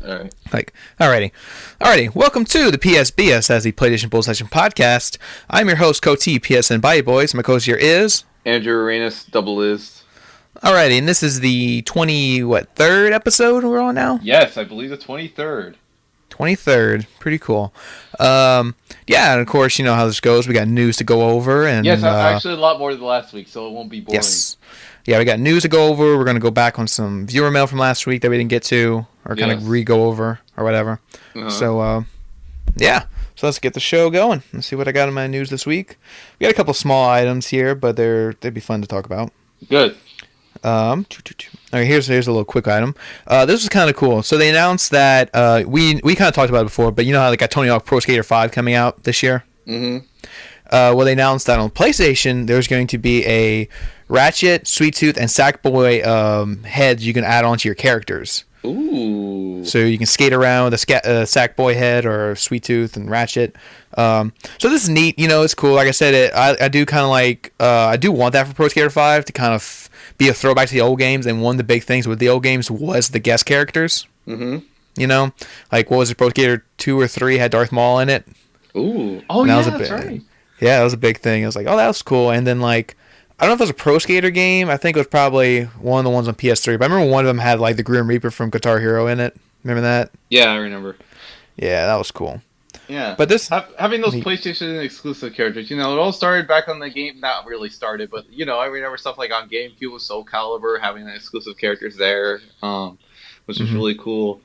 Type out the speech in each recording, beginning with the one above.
All right. Alrighty. Welcome to the PSBS as the PlayStation Bull Session podcast. I'm your host, Cody PSN Body Boys. My co-host here is Andrew Arenas, double is. Alrighty, and this is the third episode we're on now. Yes, I believe the 23rd. 23rd, pretty cool. And of course, you know how this goes. We got news to go over, and yes, actually a lot more than last week, so it won't be boring. Yes. Yeah, we got news to go over. We're going to go back on some viewer mail from last week that we didn't get to, or kind of re-go over, or whatever. Uh-huh. So, So let's get the show going. Let's see what I got in my news this week. We got a couple small items here, but they'd be fun to talk about. Good. All right, here's a little quick item. This was kind of cool. So they announced that we kind of talked about it before, but you know how they got Tony Hawk Pro Skater 5 coming out this year? Mm-hmm. Well, they announced that on PlayStation, there's going to be a Ratchet, Sweet Tooth, and Sackboy heads you can add on to your characters. Ooh. So you can skate around with a Sackboy head or Sweet Tooth and Ratchet. So this is neat. You know, it's cool. Like I said, I do kind of like, I do want that for Pro Skater 5 to kind of be a throwback to the old games. And one of the big things with the old games was the guest characters. Mm-hmm. You know, like what was it, Pro Skater 2 or 3 had Darth Maul in it. Ooh. Oh, yeah, that's right. Yeah, that was a big thing. I was like, oh, that was cool. And then, like, I don't know if it was a Pro Skater game. I think it was probably one of the ones on PS3. But I remember one of them had, like, the Grim Reaper from Guitar Hero in it. Remember that? Yeah, I remember. Yeah, that was cool. Yeah. But this... having those PlayStation exclusive characters, you know, it all started back on the game. Not really started, but, you know, I remember stuff like on GameCube with Soul Calibur, having the exclusive characters there, which was really cool.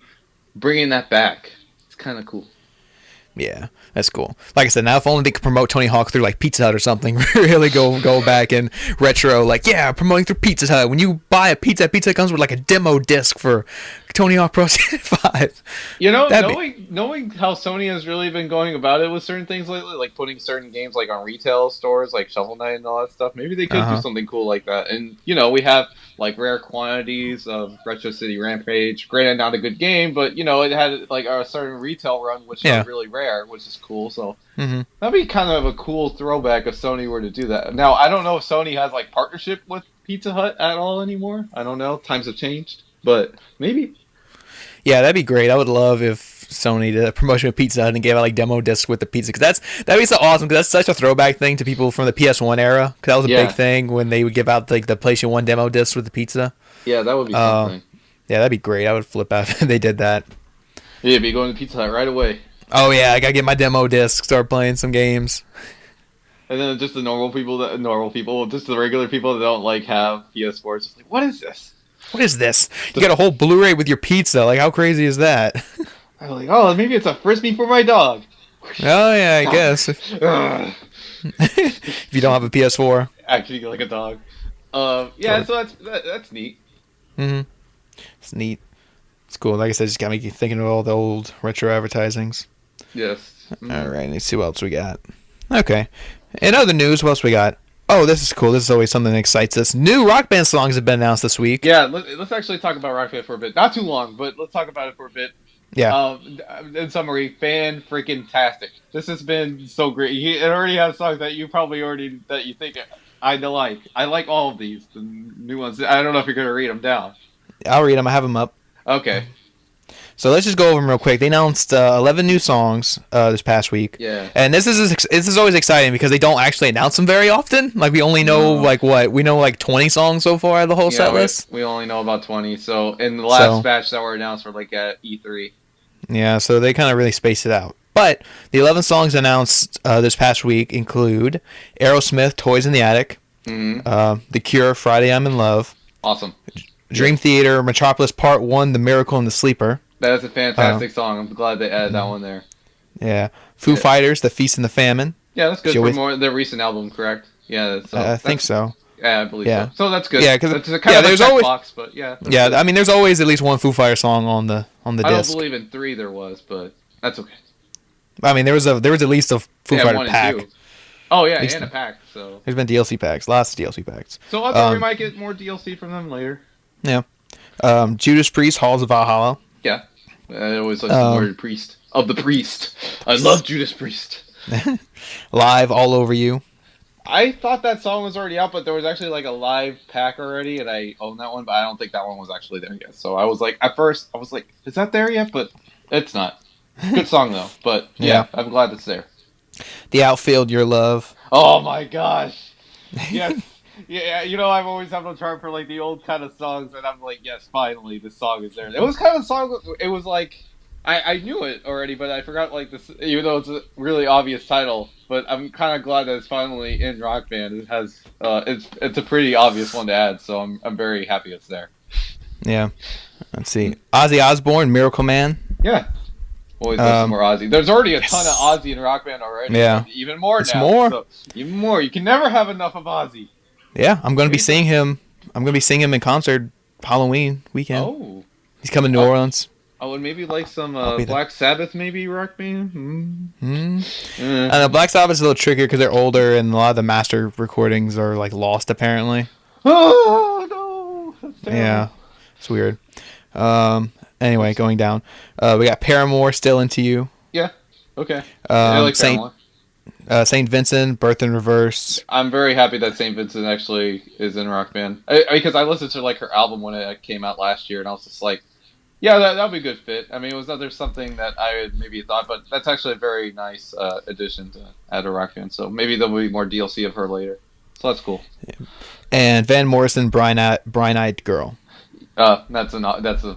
Bringing that back, it's kind of cool. Yeah, that's cool. Like I said, now if only they could promote Tony Hawk through like Pizza Hut or something, really go back and retro, like, yeah, promoting through Pizza Hut. When you buy a pizza comes with like a demo disc for Tony Hawk Pro Skater 5. You know, knowing how Sony has really been going about it with certain things lately, like putting certain games like on retail stores, like Shovel Knight and all that stuff, maybe they could do something cool like that. And, you know, we have like rare quantities of Retro City Rampage. Granted, not a good game, but, you know, it had like a certain retail run, which is really rare, which is cool. So that'd be kind of a cool throwback if Sony were to do that. Now, I don't know if Sony has like partnership with Pizza Hut at all anymore. I don't know. Times have changed, but maybe. Yeah, that'd be great. I would love if Sony did a promotion with Pizza Hut and gave out like demo discs with the pizza, because that'd be so awesome. Because that's such a throwback thing to people from the PS1 era. Because that was a big thing when they would give out like the PlayStation 1 demo discs with the pizza. Yeah, that would be something. Yeah, that'd be great. I would flip out if they did that. Yeah, be going to Pizza Hut right away. Oh yeah, I gotta get my demo disc, start playing some games. And then just the just the regular people that don't like have PS4, it's just like, what is this? What is this? You got a whole Blu-ray with your pizza. Like, how crazy is that? I'm like, oh, maybe it's a Frisbee for my dog. Oh, yeah, I guess. If you don't have a PS4. Actually, like a dog. So that's neat. Mm-hmm. It's neat. It's cool. Like I said, just got me thinking of all the old retro advertisings. Yes. Mm-hmm. All right, let's see what else we got. Okay. In other news, what else we got? Oh, this is cool. This is always something that excites us. New Rock Band songs have been announced this week. Yeah, let's actually talk about Rock Band for a bit. Not too long, but let's talk about it for a bit. Yeah. In summary, fan-freaking-tastic. This has been so great. It already has songs that you think I like. I like all of these, the new ones. I don't know if you're going to read them down. I'll read them. I have them up. Okay. So let's just go over them real quick. They announced 11 new songs this past week. Yeah. And this is always exciting because they don't actually announce them very often. Like, we only know, we know, 20 songs so far of the whole set list. We only know about 20. So, in the last batch that were announced were, at E3. Yeah, so they kind of really spaced it out. But the 11 songs announced this past week include Aerosmith, Toys in the Attic, The Cure, Friday I'm in Love. Awesome. Dream Theater, Metropolis Part 1, The Miracle and the Sleeper. That is a fantastic song. I'm glad they added that one there. Yeah. Foo Fighters, The Feast and the Famine. Yeah, that's good for their recent album, correct? Yeah, I think so. Yeah, I believe so. So that's good. Yeah, because there's always box, but yeah. Yeah, good. I mean, there's always at least one Foo Fighters song on the disc. I don't believe in 3 there was, but that's okay. I mean, there was at least a Foo Fighter pack. Oh yeah, and a pack. So there's been DLC packs, lots of DLC packs. So I think we might get more DLC from them later. Yeah. Judas Priest, Halls of Valhalla. Yeah. I always like the word priest. Of the priest. I love Judas Priest. Live, All Over You. I thought that song was already out, but there was actually like a live pack already, and I own that one, but I don't think that one was actually there yet. So I was like, at first, I was like, is that there yet? But it's not. Good song though. But yeah, I'm glad it's there. The Outfield, Your Love. Oh my gosh. Yes. Yeah, I've always had a charm for like the old kind of songs, and I'm like, yes, finally, this song is there. It was kind of a song. It was like I knew it already, but I forgot like this, even though it's a really obvious title. But I'm kind of glad that it's finally in Rock Band. It has it's a pretty obvious one to add, so I'm very happy it's there. Yeah. Let's see, Ozzy Osbourne, Miracle Man. Yeah. Always love some more Ozzy. There's already a ton of Ozzy in Rock Band already. Yeah. Even more it's now. More. So, even more. You can never have enough of Ozzy. Yeah, I'm going to be seeing him. I'm going to be seeing him in concert Halloween weekend. Oh. He's coming to New Orleans. Oh, and maybe like some Black Sabbath, maybe Rock Band. I know Black Sabbath is a little trickier because they're older, and a lot of the master recordings are like lost apparently. Oh no! That's terrible. Yeah, it's weird. Anyway, going down. We got Paramore, Still Into You. Yeah. Okay. I like Paramore. Saint Vincent, Birth in Reverse. I'm very happy that Saint Vincent actually is in Rock Band because I listened to like her album when it came out last year, and I was just like, yeah, that'd be a good fit. I mean, it was there's something that I had maybe thought, but that's actually a very nice addition to add to Rock Band. So maybe there'll be more DLC of her later. So that's cool. Yeah. And Van Morrison, Brine-Eyed Girl. That's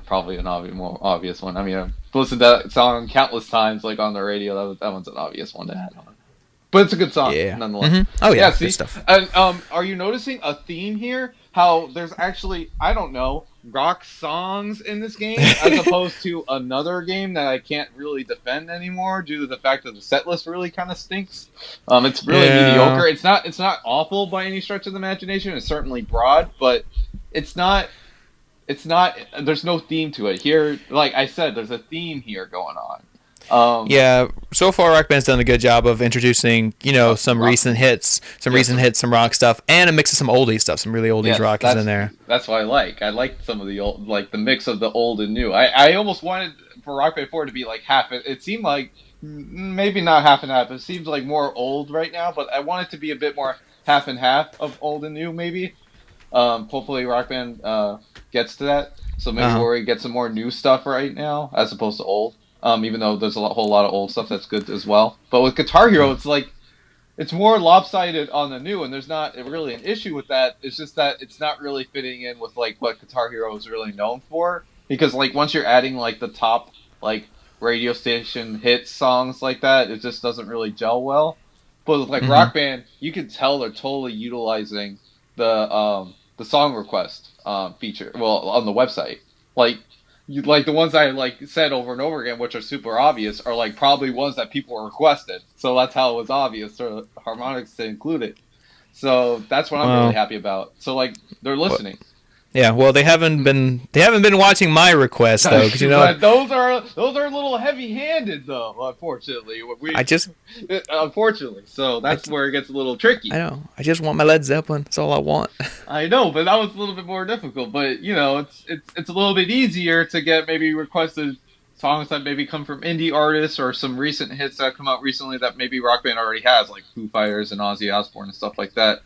probably an more obvious one. I mean, I've listened to that song countless times, like on the radio. That one's an obvious one to add on. But it's a good song, nonetheless. Mm-hmm. Oh yeah, see, good stuff. And are you noticing a theme here? How there's actually, I don't know, rock songs in this game as opposed to another game that I can't really defend anymore due to the fact that the set list really kind of stinks. It's really mediocre. It's not awful by any stretch of the imagination. It's certainly broad, but it's not. There's no theme to it here. Like I said, there's a theme here going on. Yeah, so far Rock Band's done a good job of introducing, some recent hits, some rock stuff, and a mix of some oldie stuff, some really oldies rock is in there. That's what I like. I like some of the old, like the mix of the old and new. I almost wanted for Rock Band 4 to be like half. It seemed like maybe not half and half. It seems like more old right now, but I want it to be a bit more half and half of old and new. Maybe. Hopefully Rock Band gets to that. So maybe Rory gets some more new stuff right now as opposed to old. Even though there's whole lot of old stuff that's good as well. But with Guitar Hero, it's like, it's more lopsided on the new, and there's not really an issue with that. It's just that it's not really fitting in with, like, what Guitar Hero is really known for. Because, like, once you're adding, like, the top, like, radio station hit songs like that, it just doesn't really gel well. But with, like, Rock Band, you can tell they're totally utilizing the song request feature, on the website. Like the ones I said over and over again, which are super obvious, are like probably ones that people requested. So that's how it was obvious for Harmonix to include it. So that's what I'm really happy about. So like they're listening. Yeah, well, they haven't been watching my requests though, because those are a little heavy-handed though. Unfortunately, unfortunately, so that's where it gets a little tricky. I know. I just want my Led Zeppelin. That's all I want. I know, but that was a little bit more difficult. But it's a little bit easier to get maybe requested songs that maybe come from indie artists or some recent hits that come out recently that maybe Rock Band already has, like Foo Fighters and Ozzy Osbourne and stuff like that.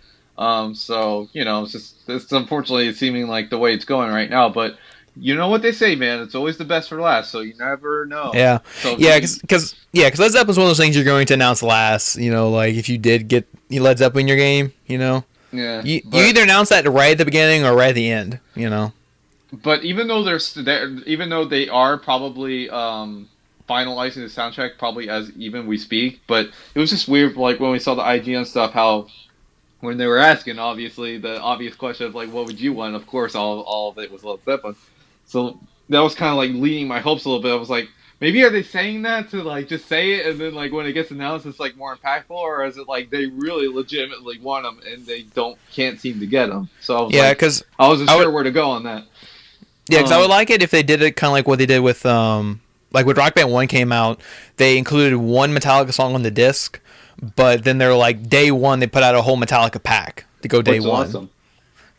So it's unfortunately seeming like the way it's going right now, but you know what they say, man, it's always the best for last, so you never know. Yeah. So because Led Zeppelin's one of those things you're going to announce last, like if you did get Led Zeppelin in your game, Yeah. You either announce that right at the beginning or right at the end, But even though they are probably finalizing the soundtrack probably as even we speak, but it was just weird, like when we saw the IGN stuff, how when they were asking, obviously, the obvious question of, like, what would you want? Of course, all of it was Led Zeppelin. So that was kind of, like, leading my hopes a little bit. I was like, maybe are they saying that to, like, just say it, and then, like, when it gets announced, it's, like, more impactful? Or is it, like, they really legitimately want them, and they can't seem to get them? So I was I wasn't sure where to go on that. Yeah, because I would like it if they did it kind of like what they did with, like, when Rock Band 1 came out, they included one Metallica song on the disc. But then they're like day one, they put out a whole Metallica pack to go day one. Awesome.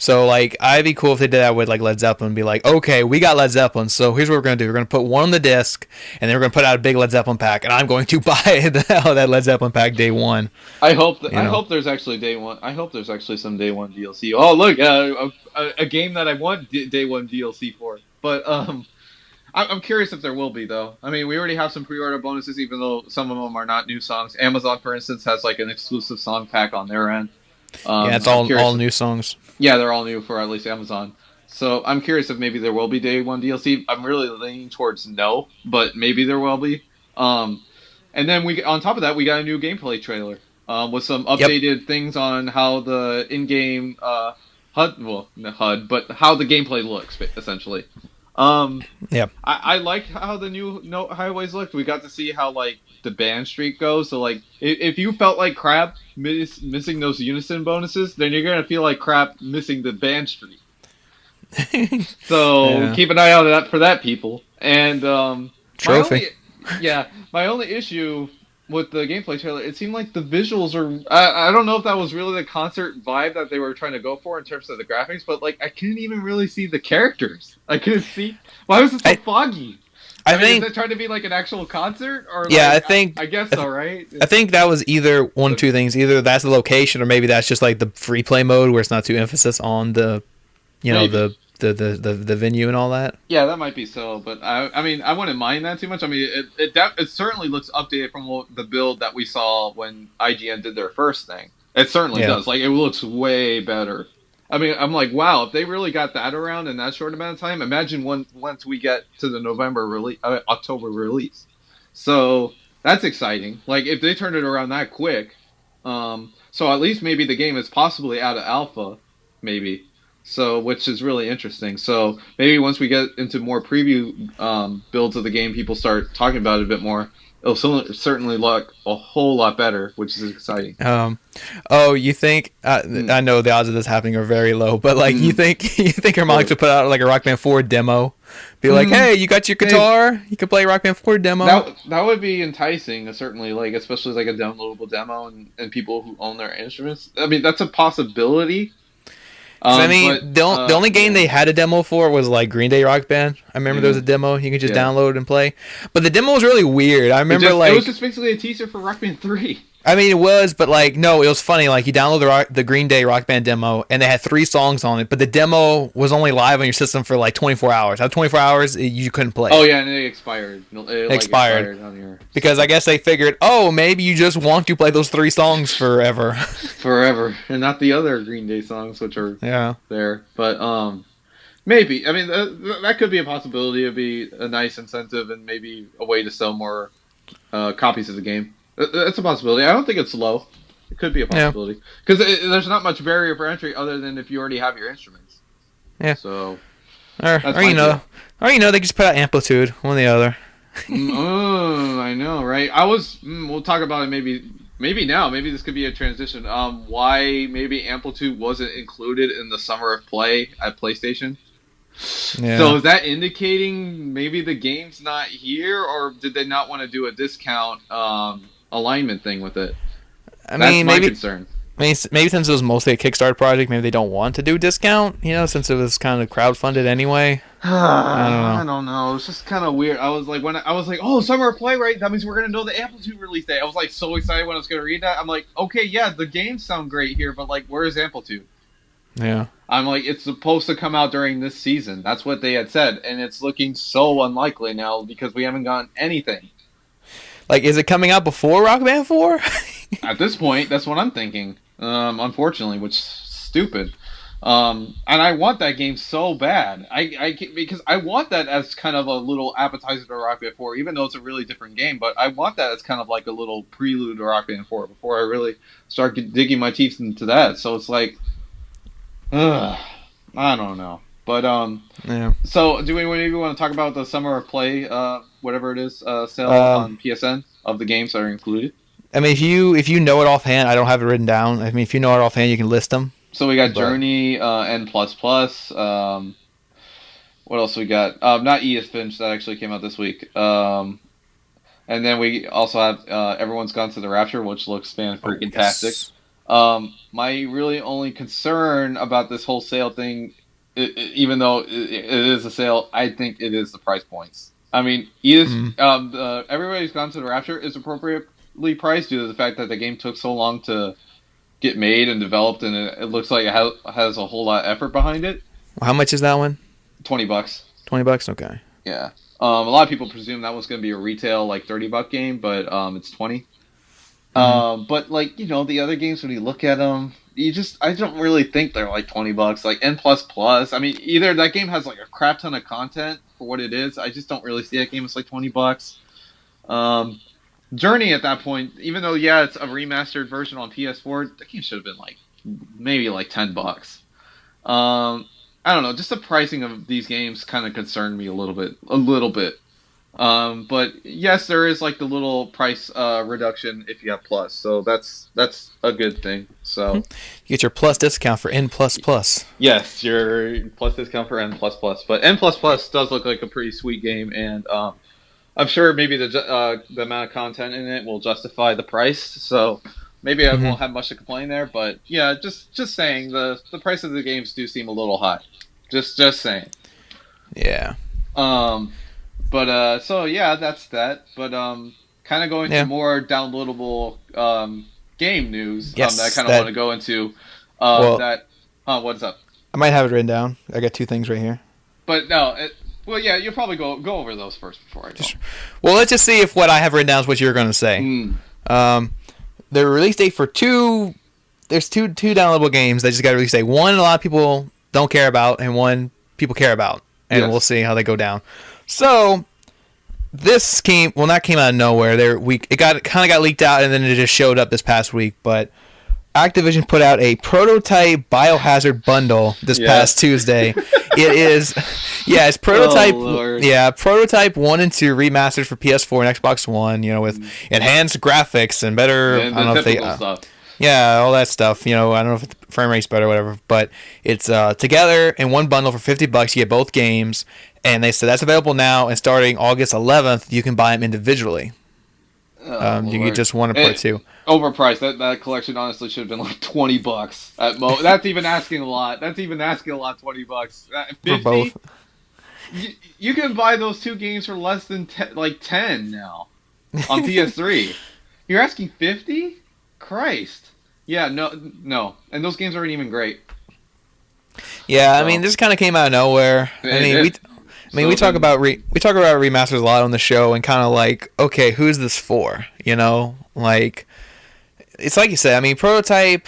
So like, I'd be cool if they did that with like Led Zeppelin. And be like, okay, we got Led Zeppelin, so here's what we're gonna do. We're gonna put one on the disc, and then we're gonna put out a big Led Zeppelin pack, and I'm going to buy that Led Zeppelin pack day one. I hope I hope there's actually day one. I hope there's actually some day one DLC. Oh look, a game that I want day one DLC for. But I'm curious if there will be though. I mean, we already have some pre-order bonuses, even though some of them are not new songs. Amazon, for instance, has like an exclusive song pack on their end. Yeah, it's all new songs. Yeah, they're all new for at least Amazon. So I'm curious if maybe there will be day one DLC. I'm really leaning towards no, but maybe there will be. And then on top of that, we got a new gameplay trailer with some updated things on how the in-game HUD, well, not HUD, but how the gameplay looks essentially. I like how the new Note highways looked. We got to see how like the band streak goes. So like, if you felt like crap missing those unison bonuses, then you're gonna feel like crap missing the band streak. So keep an eye out for that, people. And trophy. My only issue with the gameplay trailer, it seemed like the visuals are. I don't know if that was really the concert vibe that they were trying to go for in terms of the graphics, but like I couldn't even really see the characters. I couldn't see. Why was it so foggy? I mean, is it trying to be like an actual concert? Or yeah, like, I guess so, right? I think that was either one of two things. Either that's the location, or maybe that's just like the free play mode where it's not too emphasis on the, the venue and all that. Yeah, that might be so, but I mean, I wouldn't mind that too much. I mean, it certainly looks updated from the build that we saw when IGN did their first thing. It certainly does. Like, it looks way better. I mean, I'm like, wow, if they really got that around in that short amount of time, imagine once we get to the October release. So that's exciting. Like, if they turned it around that quick, so at least maybe the game is possibly out of alpha, maybe. So, which is really interesting. So maybe once we get into more preview builds of the game, people start talking about it a bit more. It'll certainly look a whole lot better, which is exciting. You think? I know the odds of this happening are very low, but like, you think Harmonix would put out like a Rock Band 4 demo? Be like, hey, you got your guitar? You can play Rock Band 4 demo. That would be enticing, certainly. Like, especially like a downloadable demo and people who own their instruments. I mean, that's a possibility. I mean, the only game they had a demo for was like Green Day Rock Band. I remember there was a demo you could just download and play, but the demo was really weird. I remember it was just basically a teaser for Rock Band 3. I mean, it was, but like, no, it was funny. Like, you download the Green Day Rock Band demo, and they had 3 songs on it, but the demo was only live on your system for like 24 hours. After 24 hours, you couldn't play. Oh yeah, and it expired. It expired on your because I guess they figured, oh, maybe you just want to play those 3 songs forever. Forever, and not the other Green Day songs, which are there. But maybe. I mean, that could be a possibility. It'd be a nice incentive and maybe a way to sell more copies of the game. That's a possibility. I don't think it's low. It could be a possibility because there's not much barrier for entry other than if you already have your instruments. Yeah. So. Or you know, they just put out Amplitude, one or the other. I know, right? We'll talk about it maybe now. Maybe this could be a transition. Why maybe Amplitude wasn't included in the Summer of Play at PlayStation? Yeah. So is that indicating maybe the game's not here, or did they not want to do a discount alignment thing with it? That's my concern. Maybe since it was mostly a Kickstarter project, maybe they don't want to do discount, since it was kind of crowdfunded anyway. I don't know. It's just kind of weird. I was like, oh, Summer of Play, right? That means we're going to know the Amplitude release date. I was like so excited when I was going to read that. I'm like, okay, yeah, the games sound great here, but like, where is Amplitude? Yeah. I'm like, it's supposed to come out during this season. That's what they had said, and it's looking so unlikely now because we haven't gotten anything. Like, is it coming out before Rock Band 4? At this point, that's what I'm thinking. Unfortunately, which is stupid. And I want that game so bad. Because I want that as kind of a little appetizer to Rock Band 4, even though it's a really different game. But I want that as kind of like a little prelude to Rock Band 4 before I really start digging my teeth into that. So it's like, I don't know. But yeah. So do we maybe want to talk about the Summer of Play, whatever it is, sale on PSN of the games that are included? I mean, if you know it offhand, I don't have it written down. I mean, if you know it offhand, you can list them. So we got Journey, N++. What else we got? Not Edith Finch, that actually came out this week. And then we also have Everyone's Gone to the Rapture, which looks fan-freaking-tastic. My really only concern about this whole sale thing, even though it is a sale, I think it is the price points. I mean, Mm. Everybody's Gone to the Rapture is appropriately priced due to the fact that the game took so long to get made and developed, and it looks like it has a whole lot of effort behind it. How much is that one? $20. $20. Okay. Yeah. A lot of people presume that was going to be a retail like $30 game, but it's 20. Mm-hmm. But like the other games when you look at them, I don't really think they're like $20. Like N plus plus. I mean, either that game has like a crap ton of content for what it is. I just don't really see that game as like $20. Um, Journey at that point, even though it's a remastered version on PS4, the game should have been like maybe like $10. I don't know. Just the pricing of these games kind of concerned me a little bit. A little bit. But yes, there is like the little price reduction if you have Plus, so that's a good thing. So You get your Plus discount for N plus plus. yes, your Plus discount for N plus plus, but N plus plus does look like a pretty sweet game, and I'm sure maybe the amount of content in it will justify the price. So maybe I Mm-hmm. won't have much to complain there. But yeah, just saying the price of the games do seem a little high. Just saying. Yeah. Um, but so yeah, that's that. But kind of going to Yeah. more downloadable game news. That I Yes. kind of want to go into. Well, That what's up? I might have it written down. I got two things right here. But no, well, yeah, you'll probably go over those first before I go. Just well, let's just see if what I have written down is what you're going to say. Mm. Um, the release date for two. There's two downloadable games that just got a release date. One a lot of people don't care about, and one people care about, and we'll Yes. see how they go down. So this not came out of nowhere. It kind of got leaked out, and then it just showed up this past week. But Activision put out a prototype Biohazard bundle this past Tuesday. It is, it's prototype, prototype 1 and 2 remastered for PS4 and Xbox One. With enhanced graphics and better. And I don't know if they, stuff. yeah, all that stuff. I don't know if the frame rate's better or whatever, but it's together in one bundle for $50. You get both games, and they said that's available now. And starting August 11th, you can buy them individually. You get just one or part two. Overpriced. That collection honestly should have been like $20 at most. That's even asking a lot. $20. For both. You can buy those two games for less than 10 now on PS3. You're asking 50? Christ. Yeah, no, and those games aren't even great. Yeah, so. I mean, this kind of came out of nowhere. We talk about remasters a lot on the show, and kind of like, okay, who's this for? Like, it's like you said. I mean, Prototype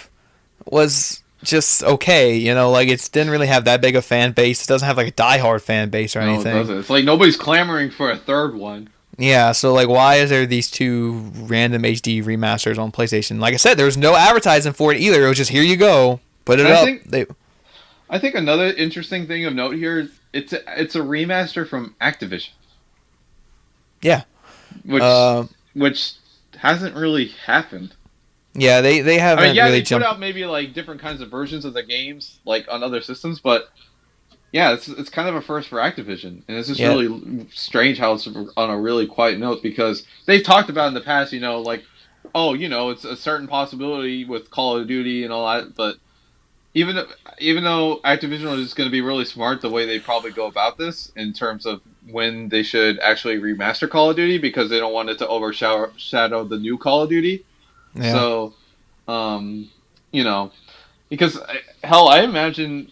was just okay. Like it didn't really have that big a fan base. It doesn't have like a diehard fan base or anything. No, it doesn't. It's like nobody's clamoring for a third one. Yeah, so like, why is there these two random HD remasters on PlayStation? Like I said, there was no advertising for it either. It was just, here you go, put it up. I think another interesting thing of note here is it's a remaster from Activision. Yeah, which hasn't really happened. Yeah, they haven't. I mean, they put out maybe like different kinds of versions of the games like on other systems, but. Yeah, it's kind of a first for Activision, and it's just really strange how it's on a really quiet note because they've talked about in the past, it's a certain possibility with Call of Duty and all that, but even though Activision is going to be really smart the way they probably go about this in terms of when they should actually remaster Call of Duty because they don't want it to overshadow the new Call of Duty. Yeah. So, because hell, I imagine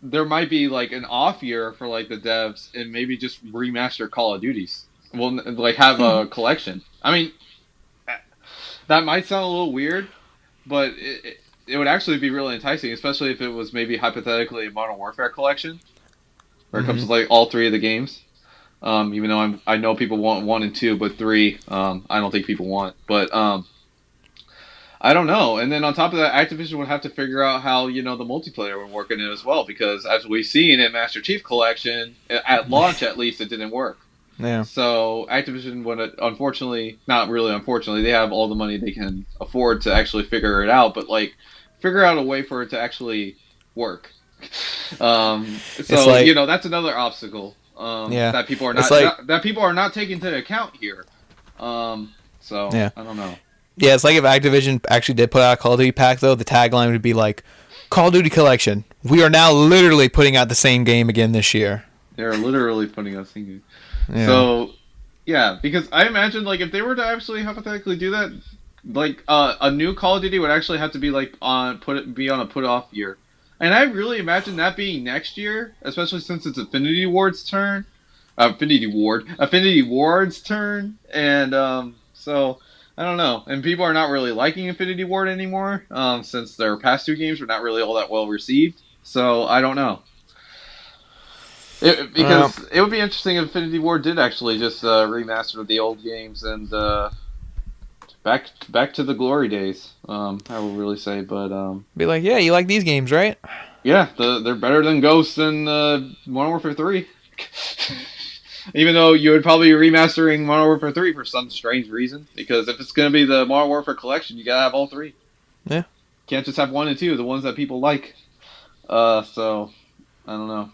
there might be like an off year for like the devs and maybe just remaster Call of Duties. Well, like have a collection. I mean, that might sound a little weird, but it would actually be really enticing, especially if it was maybe hypothetically a Modern Warfare collection, where it comes to like all three of the games. Even though I know people want 1 and 2, but 3, I don't think people want. But I don't know. And then on top of that, Activision would have to figure out how, the multiplayer would work in it as well. Because as we've seen in Master Chief Collection, at launch at least, it didn't work. Yeah. So Activision would, not really unfortunately, they have all the money they can afford to actually figure it out. But, figure out a way for it to actually work. That's another obstacle that people are not taking into account here. I don't know. Yeah, it's like if Activision actually did put out a Call of Duty pack, though, the tagline would be like, Call of Duty Collection. We are now literally putting out the same game again this year. They're literally putting out thinking. Yeah. So, yeah, because I imagine like if they were to actually hypothetically do that, like a new Call of Duty would actually have to be like be on a put off year, and I really imagine that being next year, especially since it's Affinity Ward's turn, Affinity Ward's turn, and so I don't know, and people are not really liking Affinity Ward anymore, since their past two games were not really all that well received. So I don't know. Because it would be interesting if Infinity Ward did actually just remaster the old games and back to the glory days. I would really say, but be like, yeah, you like these games, right? Yeah, they're better than Ghost and Modern Warfare 3. Even though you would probably be remastering Modern Warfare 3 for some strange reason, because if it's going to be the Modern Warfare collection, you gotta have all three. Yeah, can't just have one and two, the ones that people like. So I don't know.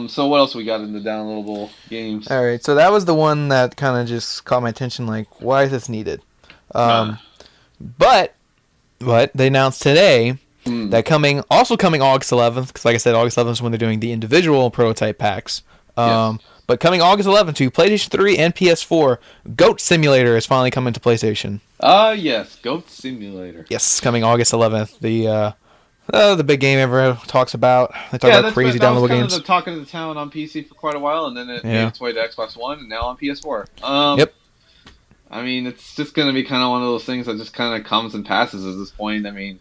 So what else we got in the downloadable games? All right, so that was the one that kind of just caught my attention. Like, why is this needed? But they announced today that coming August 11th, because like I said, August 11th is when they're doing the individual prototype packs. Yes. But coming August 11th to PlayStation 3 and PS4, Goat Simulator is finally coming to PlayStation. Yes, Goat Simulator. Yes, coming August 11th. The big game everyone talks about. They talk about crazy downloadable games. The talking of the town on PC for quite a while, and then it made its way to Xbox One, and now on PS4. Yep. I mean, it's just going to be kind of one of those things that just kind of comes and passes at this point. I mean,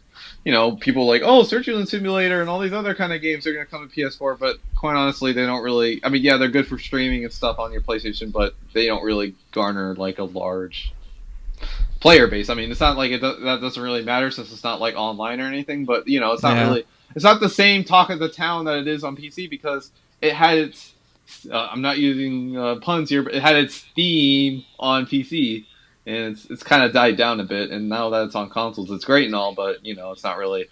people like, Search Engine Simulator and all these other kind of games are going to come to PS4, but quite honestly, they don't really... I mean, yeah, they're good for streaming and stuff on your PlayStation, but they don't really garner, like, a large player base. I mean, it's not like that doesn't really matter since it's not, like, online or anything, but, it's not really... It's not the same talk of the town that it is on PC because it had its... I'm not using puns here, but it had its theme on PC, and it's kind of died down a bit. And now that it's on consoles, it's great and all, but it's not really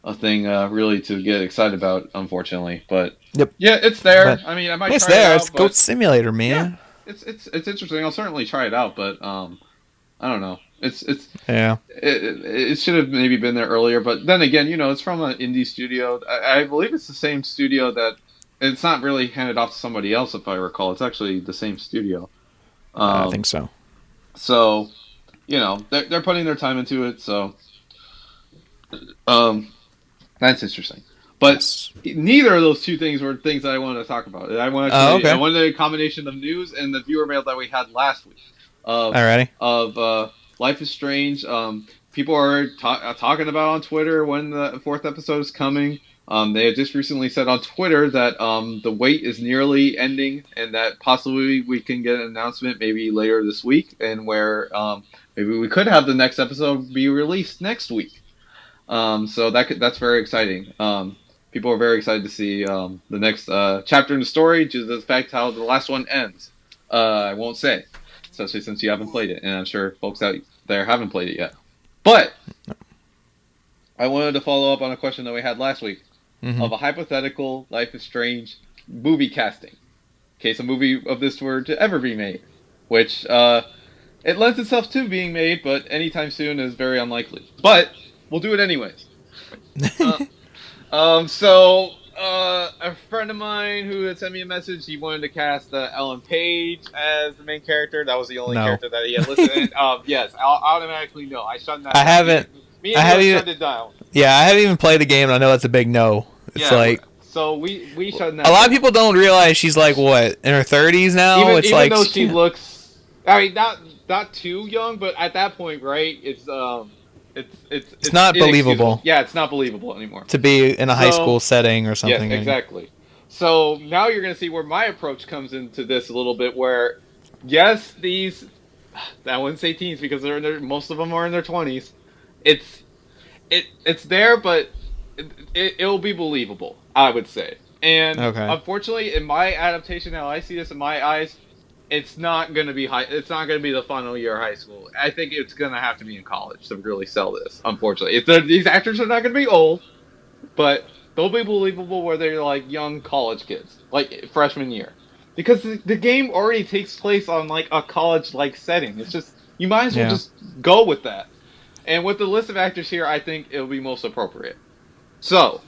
a thing really to get excited about, unfortunately. But yeah, it's there. I mean, I might. It's try there. It out, it's Goat Simulator, man. Yeah, it's interesting. I'll certainly try it out, but I don't know. It should have maybe been there earlier, but then again, it's from an indie studio. I believe it's the same studio that. It's not really handed off to somebody else, if I recall. It's actually the same studio. I think so. So, they're putting their time into it. So, that's interesting. But neither of those two things were things that I wanted to talk about. I wanted a combination of news and the viewer mail that we had last week. Alrighty. Of Life is Strange. People are talking about on Twitter when the fourth episode is coming. They had just recently said on Twitter that the wait is nearly ending and that possibly we can get an announcement maybe later this week and where maybe we could have the next episode be released next week. So that's very exciting. People are very excited to see the next chapter in the story due to the fact how the last one ends. I won't say, especially since you haven't played it, and I'm sure folks out there haven't played it yet. But I wanted to follow up on a question that we had last week. Of a hypothetical Life is Strange movie casting. In case a movie of this were to ever be made. Which, it lends itself to being made, but anytime soon is very unlikely. But, we'll do it anyways. A friend of mine who had sent me a message, he wanted to cast Ellen Page as the main character. That was the only character that he had listed. And, yes, I'll automatically no. I shut that down. I haven't... shut it down. Yeah, I haven't even played the game, and I know that's a big no. It's so we shut that. A lot of people don't realize she's like what in her 30s now. Even though she looks, I mean, not too young, but at that point, right? It's not believable. Yeah, it's not believable anymore to be in a high school setting or something. Yes, exactly. So now you're going to see where my approach comes into this a little bit. Where yes, I wouldn't say teens because most of them are in their 20s. It's there, but it'll be believable, I would say. And unfortunately, in my adaptation, how I see this in my eyes, it's not going to be It's not going to be the final year of high school. I think it's going to have to be in college to really sell this. Unfortunately, these actors are not going to be old, but they'll be believable where they're like young college kids, like freshman year, because the game already takes place on like a college like setting. It's just You might as well just go with that. And with the list of actors here, I think it'll be most appropriate. So,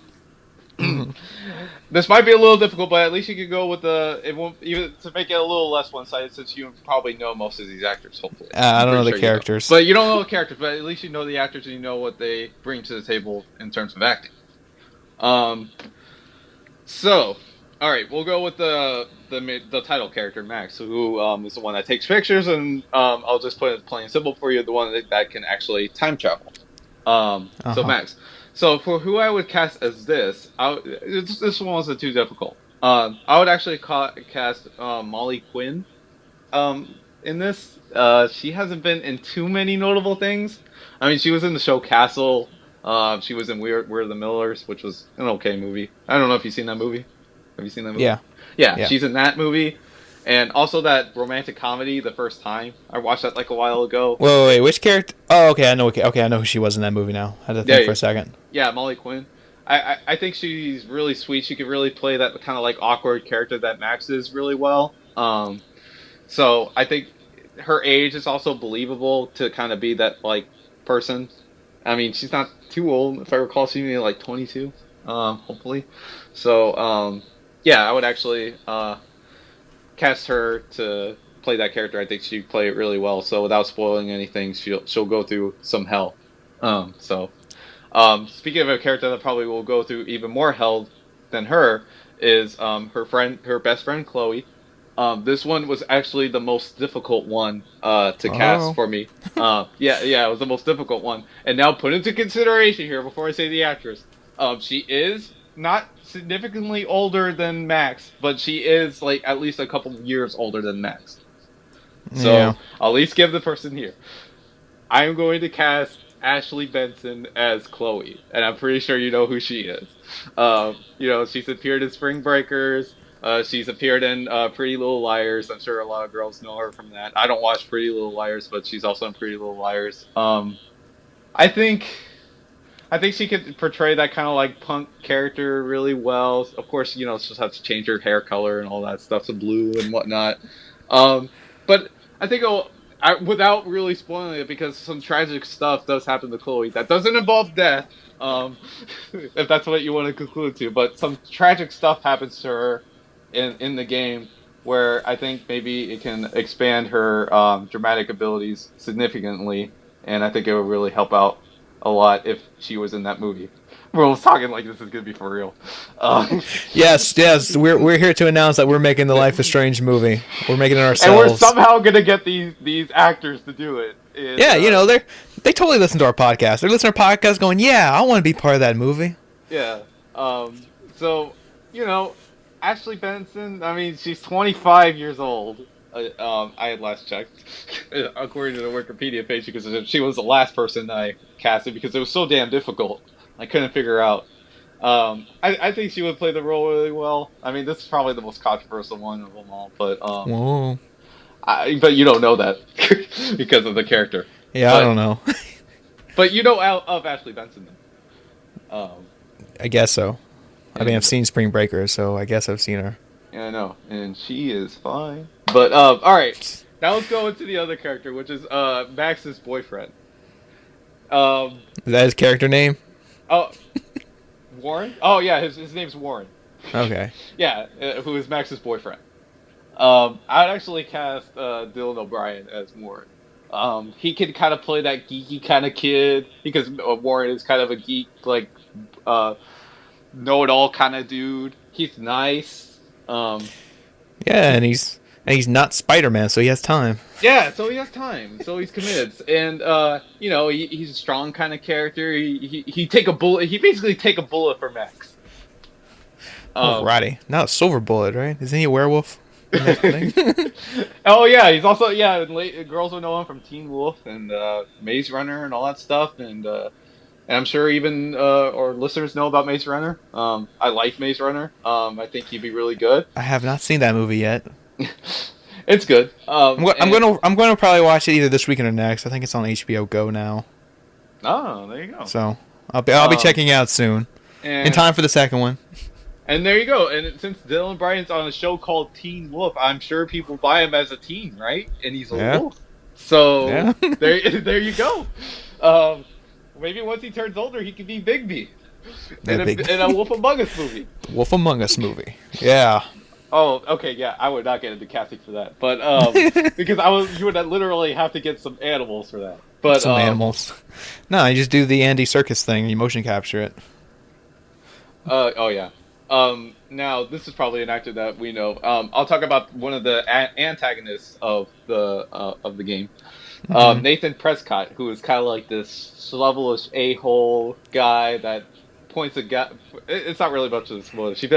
this might be a little difficult, but at least you could go with it won't even to make it a little less one-sided, since you probably know most of these actors. Hopefully, I don't know the characters, but you don't know the characters. But at least you know the actors and you know what they bring to the table in terms of acting. So, all right, we'll go with the title character Max, who is the one that takes pictures, and I'll just put it plain and simple for you, the one that can actually time travel. So Max. So for who I would cast as this one wasn't too difficult. I would actually cast Molly Quinn in this. She hasn't been in too many notable things. I mean, she was in the show Castle. She was in We're the Millers, which was an okay movie. I don't know if you've seen that movie. Have you seen that movie? Yeah, she's in that movie. And also that romantic comedy, The First Time. I watched that like a while ago. Wait, which character? Oh, okay, I know. Okay, I know who she was in that movie now. I had to think for a second. Yeah, Molly Quinn. I think she's really sweet. She could really play that kind of like awkward character that Max is really well. So I think her age is also believable to kind of be that like person. I mean, she's not too old. If I recall, she's maybe like 22, hopefully. So yeah, I would actually cast her to play that character. I think she'd play it really well. So without spoiling anything, she'll go through some hell. Speaking of a character that probably will go through even more hell than her is her best friend Chloe. This one was actually the most difficult one to cast for me. Yeah, it was the most difficult one. And now put into consideration here before I say the actress. She is not significantly older than Max, but she is like at least a couple years older than Max. So I'll at least give the person here. I'm going to cast Ashley Benson as Chloe, and I'm pretty sure you know who she is. She's appeared in Spring Breakers. She's appeared in Pretty Little Liars. I'm sure a lot of girls know her from that. I don't watch Pretty Little Liars, but she's also in Pretty Little Liars. I think she could portray that kind of like punk character really well. Of course, she'll have to change her hair color and all that stuff to blue and whatnot. But I think without really spoiling it, because some tragic stuff does happen to Chloe that doesn't involve death, if that's what you want to conclude to. But some tragic stuff happens to her in the game where I think maybe it can expand her dramatic abilities significantly, and I think it would really help out a lot if she was in that movie. We're talking like this is gonna be for real. Yes, we're here to announce that we're making the Life is Strange movie. We're making it ourselves, and we're somehow gonna get these actors to do it. And, they totally listen to our podcast. They're listening to our podcast, going, "Yeah, I want to be part of that movie." Yeah. So Ashley Benson. I mean, she's 25 years old. I had last checked, according to the Wikipedia page, because she was the last person I casted because it was so damn difficult. I couldn't figure out. I think she would play the role really well. I mean, this is probably the most controversial one of them all, but but you don't know that because of the character. Yeah, I don't know. But you know of Ashley Benson, then. I guess so. I mean, I've seen Spring Breakers, so I guess I've seen her. Yeah, I know, and she is fine. But all right, now let's go into the other character, which is Max's boyfriend. Is that his character name? Oh, Warren? Oh yeah, his name's Warren. Okay. Yeah, who is Max's boyfriend. I'd actually cast Dylan O'Brien as Warren. He can kind of play that geeky kind of kid because Warren is kind of a geek, like know-it-all kind of dude. He's nice. Yeah, and he's not Spider-Man, so he has time. Yeah, so he has time. So he's committed, and he's a strong kind of character. He take a bullet. He basically take a bullet for Max. Alrighty, not a silver bullet, right? Isn't he a werewolf? Oh yeah, he's also girls will know him from Teen Wolf and Maze Runner and all that stuff, and I'm sure even our listeners know about Maze Runner. I like Maze Runner. I think he'd be really good. I have not seen that movie yet. It's good. I'm going to probably watch it either this weekend or next. I think it's on HBO Go now. Oh, there you go. So I'll be checking out soon, in time for the second one. And there you go. And since Dylan O'Brien's on a show called Teen Wolf, I'm sure people buy him as a teen, right? And he's a wolf. So Yeah. there you go. Um, maybe once he turns older, he could be Bigby That big in a Wolf Among Us movie. Wolf Among Us movie. Yeah. Oh, okay, yeah, I would not get into casting for that, but because you would literally have to get some animals for that. But Some animals. No, you just do the Andy Circus thing. You motion capture it. oh yeah. Now this is probably an actor that we know. I'll talk about one of the antagonists of the game. Mm-hmm. Nathan Prescott, who is kind of like this slavelish a-hole guy that points a gun. It's not really much of a spoiler. He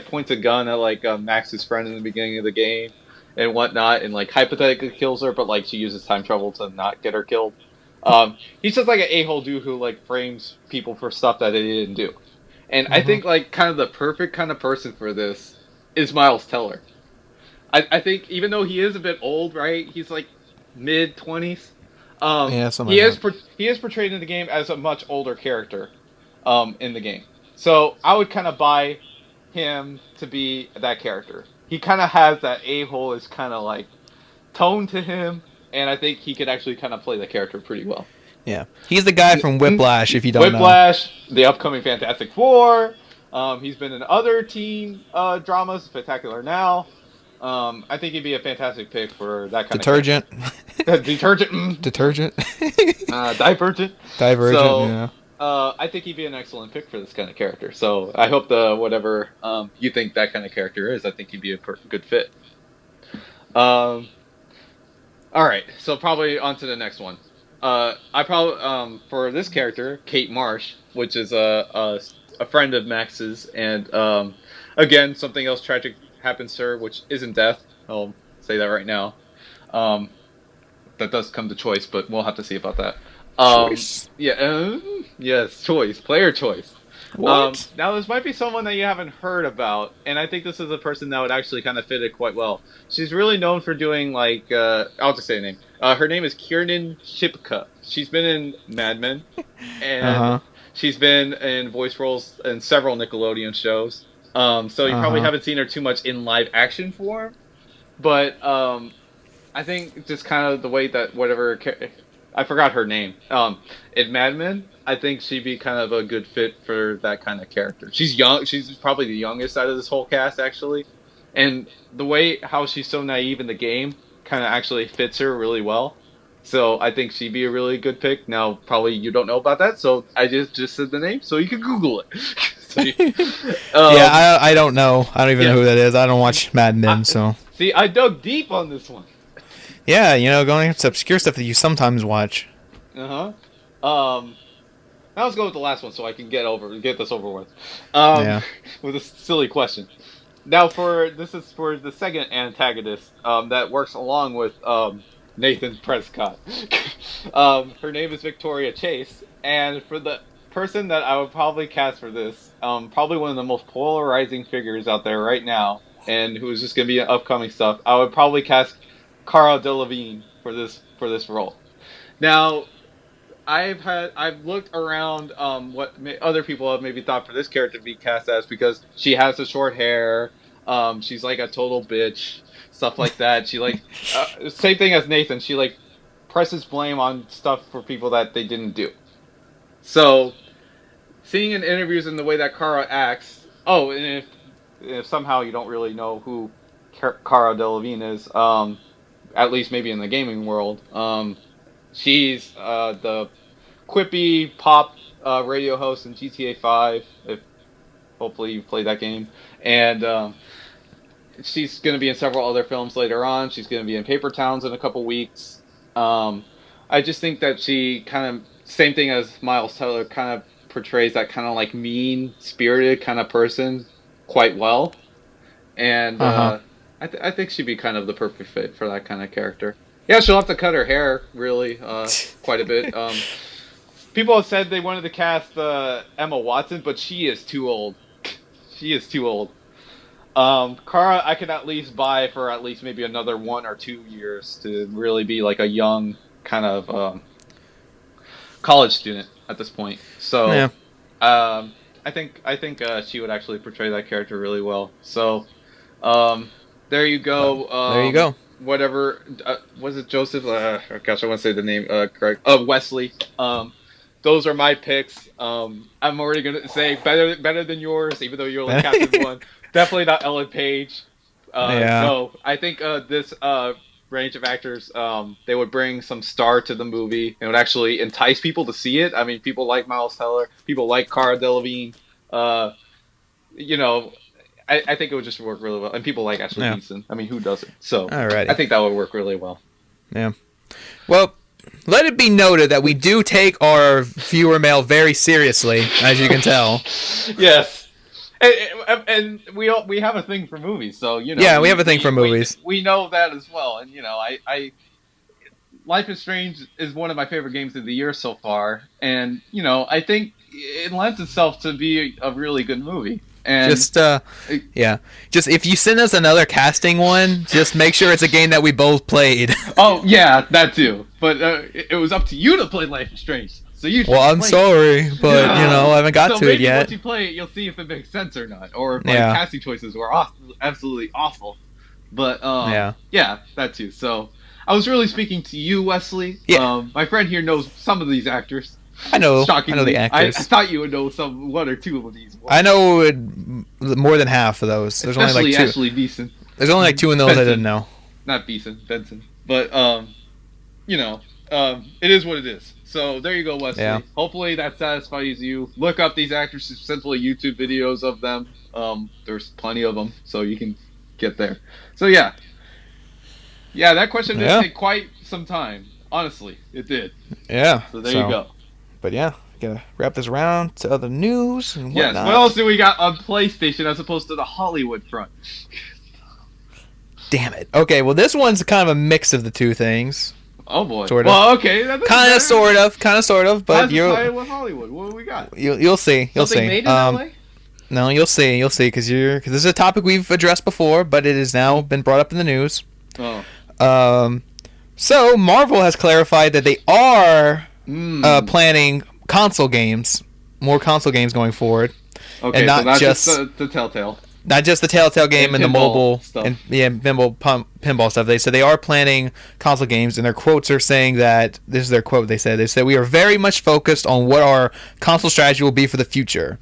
points a gun at like Max's friend in the beginning of the game and whatnot, and like hypothetically kills her, but like she uses time travel to not get her killed. He's just like an a-hole dude who like frames people for stuff that they didn't do. And I Mm-hmm. think like kind of the perfect kind of person for this is Miles Teller. I think even though he is a bit old, right? He's like mid 20s. Yeah, something like that. He is portrayed in the game as a much older character, in the game. So I would kind of buy him to be that character. He kind of has that a-hole is kind of like tone to him, and I think he could actually kind of play the character pretty well. Yeah. He's the guy from Whiplash, if you don't know. Whiplash, the upcoming Fantastic Four. He's been in other teen dramas, Spectacular Now. I think he'd be a fantastic pick for that kind of character. Detergent. Detergent, Detergent. divergent. Divergent, So, yeah. I think he'd be an excellent pick for this kind of character. So, I hope the whatever you think that kind of character is, I think he'd be a good fit. Um, all right, so probably on to the next one. I probably for this character, Kate Marsh, which is a friend of Max's, and again something else tragic happens to her, which isn't death. I'll say that right now. Um, that does come to choice, but we'll have to see about that. Choice. Yeah, yes, choice, player choice. What? Now this might be someone that you haven't heard about, and I think this is a person that would actually kind of fit it quite well. She's really known for doing like I'll just say the name. Her name is Kiernan Shipka. She's been in Mad Men, and Uh-huh. she's been in voice roles in several Nickelodeon shows. So you probably Uh-huh. haven't seen her too much in live action form, but I think just kind of the way that whatever I forgot her name. In Mad Men, I think she'd be kind of a good fit for that kind of character. She's young. She's probably the youngest out of this whole cast, actually, and the way how she's so naive in the game kind of actually fits her really well. So I think she'd be a really good pick. Now, probably you don't know about that, so I just said the name, so you can Google it. so Yeah, I don't know. I don't even know yeah. who that is. I don't watch Mad I, Men, so. See, I dug deep on this one. Yeah, going into obscure stuff that you sometimes watch. Uh huh. Now let's go with the last one, so I can get this over with. Yeah. With a silly question. Now, this is for the second antagonist that works along with Nathan Prescott. Her name is Victoria Chase, and for the person that I would probably cast for this, probably one of the most polarizing figures out there right now, and who is just going to be in upcoming stuff, I would probably cast Cara Delevingne for this role. Now, I've looked around what other people have maybe thought for this character to be cast as because she has the short hair, she's like a total bitch, stuff like that. She like same thing as Nathan. She like presses blame on stuff for people that they didn't do. So seeing in interviews and the way that Kara acts. Oh, and if somehow you don't really know who Cara Delevingne is, at least maybe in the gaming world, she's the quippy pop radio host in GTA 5. If hopefully you played that game, and she's going to be in several other films later on. She's going to be in Paper Towns in a couple weeks. Um, I just think that she kind of same thing as Miles Teller kind of portrays that kind of like mean spirited kind of person quite well, and Uh-huh. I think she'd be kind of the perfect fit for that kind of character. Yeah, she'll have to cut her hair really quite a bit. People have said they wanted to cast Emma Watson, but she is too old. She is too old. Kara, I could at least buy for at least maybe another 1 or 2 years to really be like a young kind of college student at this point. So, Yeah. I think she would actually portray that character really well. So, um, there you go. There you go. whatever was it Joseph? Gosh, I want to say the name correct. Wesley. Those are my picks. I'm already gonna say better than yours, even though you only captain one. Definitely not Ellen Page. Yeah. No, I think this range of actors, they would bring some star to the movie and would actually entice people to see it. I mean, people like Miles Teller, people like Cara Delevingne. Uh, you know, I think it would just work really well. And people like Ashley Beeson. I mean, who doesn't? So alrighty. I think that would work really well. Yeah. Well, let it be noted that we do take our viewer mail very seriously, as you can tell. Yes. And we have a thing for movies, so Yeah, we have a thing for movies. We know that as well, and I Life is Strange is one of my favorite games of the year so far, and I think it lends itself to be a really good movie. And just if you send us another casting one, just make sure it's a game that we both played. Oh yeah, that too. But it was up to you to play Life is Strange. So you. Well, I'm sorry, but I haven't got to it yet. Once you play it, you'll see if it makes sense or not, or if casting choices were absolutely awful. But yeah, that too. So I was really speaking to you, Wesley. Yeah. My friend here knows some of these actors. I know. Shockingly, I know the actors. I thought you would know one or two of these. I know more than half of those. There's Especially only like two. Ashley Beeson. There's only like two in those Benson. I didn't know. Not Beeson, Benson. But it is what it is. So there you go, Wesley. Yeah. Hopefully that satisfies you. Look up these actors, simply YouTube videos of them. There's plenty of them, so you can get there. So yeah, that question did take quite some time. Honestly, it did. Yeah. So there you go. But yeah, gotta wrap this around to other news and whatnot. Yes. What else do we got on PlayStation as opposed to the Hollywood front? Damn it. Okay, well this one's kind of a mix of the two things. Oh boy. Sort of. Well, okay. Kind of, sort of. But you're with Hollywood. What do we got? You'll see. You'll Something see. Made in LA? No, you'll see, because this is a topic we've addressed before, but it has now been brought up in the news. Oh. So Marvel has clarified that they are planning console games, more console games going forward. Okay, and not so not just the Telltale. Not just the Telltale game and the mobile stuff. And pinball stuff. They said they are planning console games, and their quotes are saying that this is their quote. They said we are very much focused on what our console strategy will be for the future.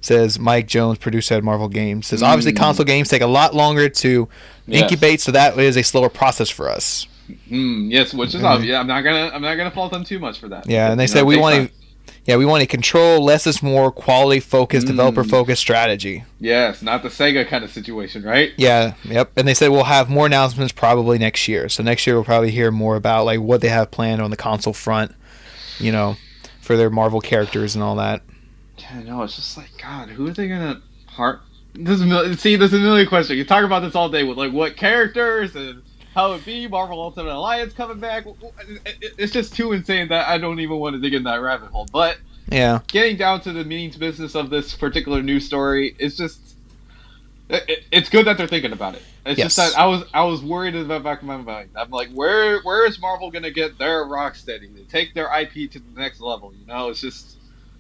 Says Mike Jones, producer at Marvel Games. Says obviously console games take a lot longer to incubate, so that is a slower process for us. Yes, which is obvious. I'm not gonna fault them too much for that. Yeah, and they said we want to control less is more, quality focused, developer focused strategy. Yes, not the Sega kind of situation, right? Yeah, yep. And they said we'll have more announcements probably next year. So next year we'll probably hear more about like what they have planned on the console front, for their Marvel characters and all that. Yeah, I know. It's just like, God, who are they gonna This is a million questions. You talk about this all day with like what characters and how it be, Marvel Ultimate Alliance coming back. It's just too insane that I don't even want to dig in that rabbit hole. But getting down to the means business of this particular news story, it's just it's good that they're thinking about it. It's just that I was worried in the back of my mind. I'm like, where is Marvel gonna get their Rocksteady? They take their IP to the next level. It's just.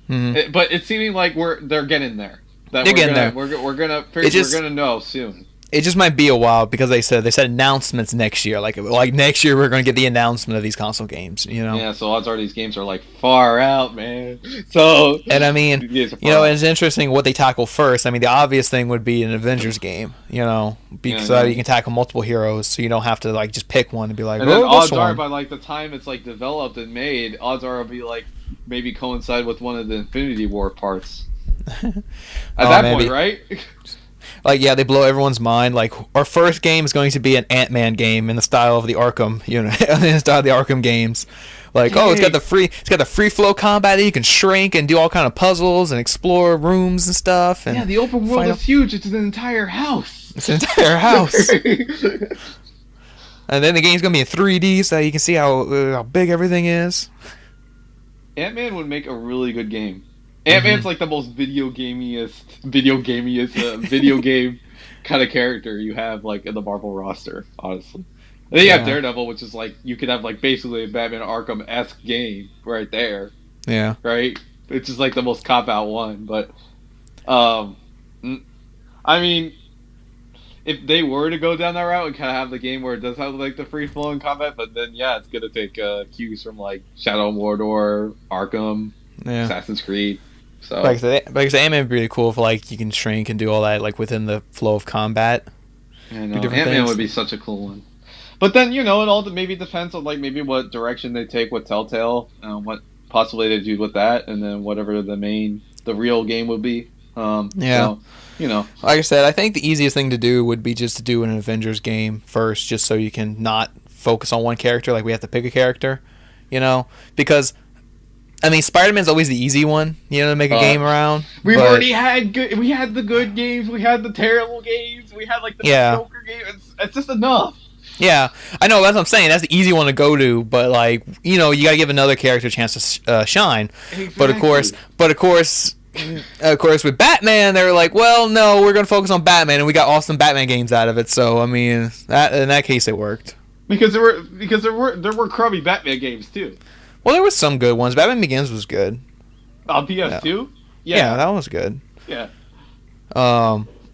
But it's seeming like they're getting there. They're getting there. We're gonna know soon. It just might be a while because they said announcements next year. Like next year we're gonna get the announcement of these console games. Yeah. So odds are these games are like far out, man. So and I mean, it's interesting what they tackle first. I mean, the obvious thing would be an Avengers game. Because you can tackle multiple heroes, so you don't have to like just pick one and be like. And then odds are by like the time it's like developed and made, odds are it'll be like maybe coincide with one of the Infinity War parts. At that point, right? Like, they blow everyone's mind. Like, our first game is going to be an Ant-Man game in the style of the Arkham, in the style of the Arkham games. Like, it's got the free flow combat that you can shrink and do all kind of puzzles and explore rooms and stuff. And the open world is huge. It's an entire house. It's an entire house. And then the game's gonna be in 3D, so you can see how big everything is. Ant-Man would make a really good game. Ant-Man's like the most video game kind of character you have like in the Marvel roster, honestly. And then you have Daredevil, which is like you could have like basically a Batman Arkham-esque game right there. Yeah. Right? It's just like the most cop-out one, but I mean, if they were to go down that route and kind of have the game where it does have like the free flowing combat, but then yeah, it's gonna take cues from like Shadow of Mordor, Arkham, Assassin's Creed. So like I said, Ant-Man would be really cool if like you can shrink and do all that like within the flow of combat. I know Ant-Man would be such a cool one. But then it all maybe depends on like maybe what direction they take with Telltale, what possibly they do with that, and then whatever the real game would be. So, like I said, I think the easiest thing to do would be just to do an Avengers game first, just so you can not focus on one character. Like we have to pick a character, because I mean Spider-Man's always the easy one, to make a game around. We've already had we had the good games, we had the terrible games, we had like the Joker game. It's just enough. Yeah, I know. That's what I'm saying. That's the easy one to go to, but like you got to give another character a chance to shine. Exactly. But of course, with Batman, they were like, well, no, we're going to focus on Batman, and we got awesome Batman games out of it. So I mean, in that case, it worked. Because there were crummy Batman games too. Well, there were some good ones. Batman Begins was good. On PS2? Yeah, that was good. Yeah.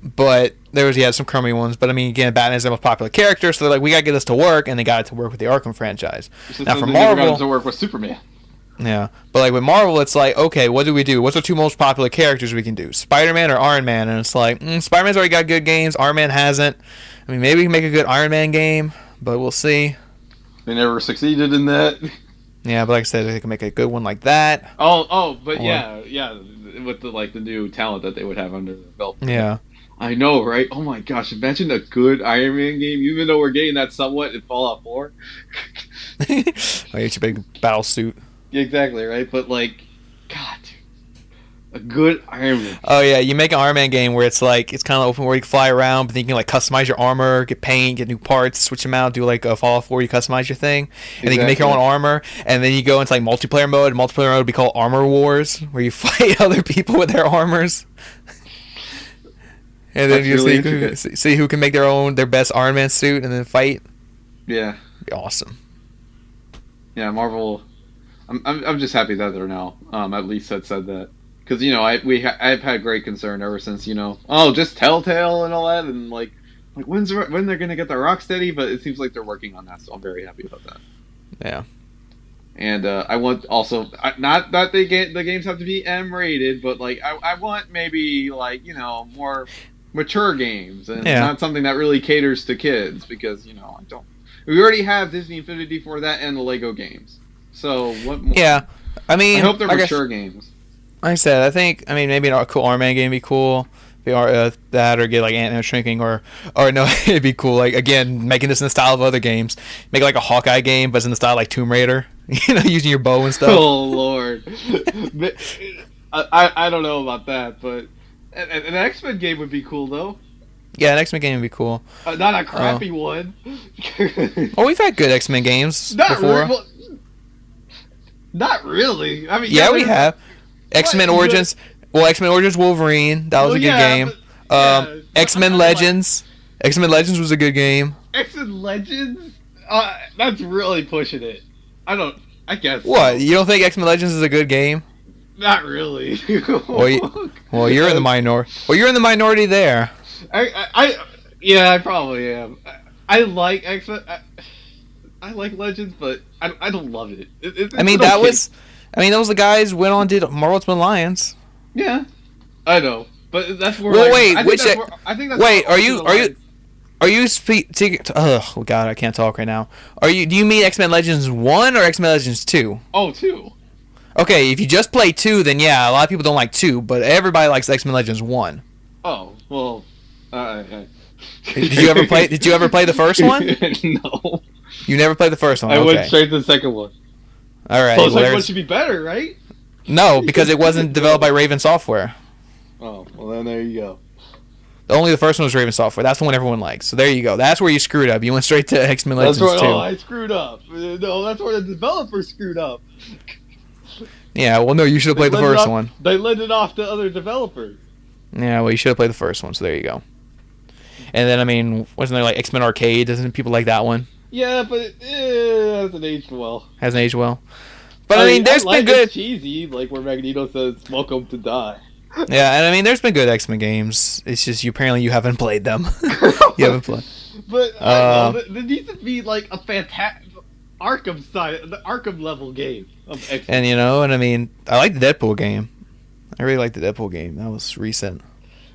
But there was some crummy ones. But I mean, again, Batman's the most popular character, so they're like, we gotta get this to work, and they got it to work with the Arkham franchise. Now for Marvel, got it to work with Superman. Yeah, but like with Marvel, it's like, okay, what do we do? What's the two most popular characters we can do? Spider-Man or Iron Man? And it's like, Spider-Man's already got good games. Iron Man hasn't. I mean, maybe we can make a good Iron Man game, but we'll see. They never succeeded in that. Yeah, but like I said, they can make a good one like that. But yeah, with the new talent that they would have under their belt. Yeah. I know, right? Oh my gosh, imagine a good Iron Man game, even though we're getting that somewhat in Fallout 4. You get your big battle suit. Exactly, right? But like, God, a good Iron Man. Oh yeah, you make an Iron Man game where it's like, it's kind of open where you can fly around, but then you can like customize your armor, get paint, get new parts, switch them out, do like a Fallout 4, you customize your thing, and then you can make your own armor, and then you go into like multiplayer mode. Multiplayer mode would be called Armor Wars, where you fight other people with their armors. And then you see who can make their best Iron Man suit and then fight. Yeah. It'd be awesome. Yeah, Marvel. I'm just happy that they're now at least had said that, because I've had great concern ever since just Telltale and all that, and like when they're gonna get the Rocksteady, but it seems like they're working on that, so I'm very happy about that. Yeah. And I want also not that the games have to be M rated, but like I want maybe like more mature games and not something that really caters to kids, because I don't. We already have Disney Infinity for that and the Lego games. So what more? Yeah, I mean, I hope they're mature games. Like I said, I think maybe a cool Iron Man game would be cool. That or get like Ant-Man shrinking or no, it'd be cool. Like again, making this in the style of other games. Make like a Hawkeye game, but it's in the style like Tomb Raider. Using your bow and stuff. Oh Lord, I don't know about that, but an X-Men game would be cool though. Yeah, an X-Men game would be cool. Not a crappy one. Oh, we've had good X-Men games before. Not really. I mean, we have. X-Men Origins. Well, X-Men Origins Wolverine. That was a good game. X-Men Legends. X-Men Legends was a good game. X-Men Legends? That's really pushing it. I guess. What? So. You don't think X-Men Legends is a good game? Not really. Well, you're in the minority. Well, you're in the minority there. I probably am. I like X-Men. I like Legends, but I don't love it. That was the guys went on did Marvel Ultimate Alliance. Yeah, I know, but that's more. Well, wait, are you speaking? Oh God, I can't talk right now. Do you mean X-Men Legends 1 or X-Men Legends 2? Oh, 2. Okay, if you just play 2, then yeah, a lot of people don't like 2, but everybody likes X-Men Legends 1. Oh well. Did you ever play the first one? No. You never played the first one. I went straight to the second one. All right. So the second one should be better, right? No, because it wasn't developed by Raven Software. Oh, well then there you go. Only the first one was Raven Software. That's the one everyone likes. So there you go. That's where you screwed up. You went straight to X-Men Legends 2. I screwed up. No, that's where the developer screwed up. Yeah, well, no, you should have played the first one. They lent it off to other developers. Yeah, well, you should have played the first one, so there you go. And then, wasn't there like X-Men Arcade? Doesn't people like that one? Yeah, but it hasn't aged well. Hasn't aged well. But there's been good. It's cheesy, like where Magneto says, "Welcome to die." Yeah, and I mean, there's been good X-Men games. It's just apparently you haven't played them. You haven't played. But I don't know. There needs to be like a fantastic Arkham side, the Arkham level game of X-Men. And and I mean, I like the Deadpool game. I really like the Deadpool game. That was recent.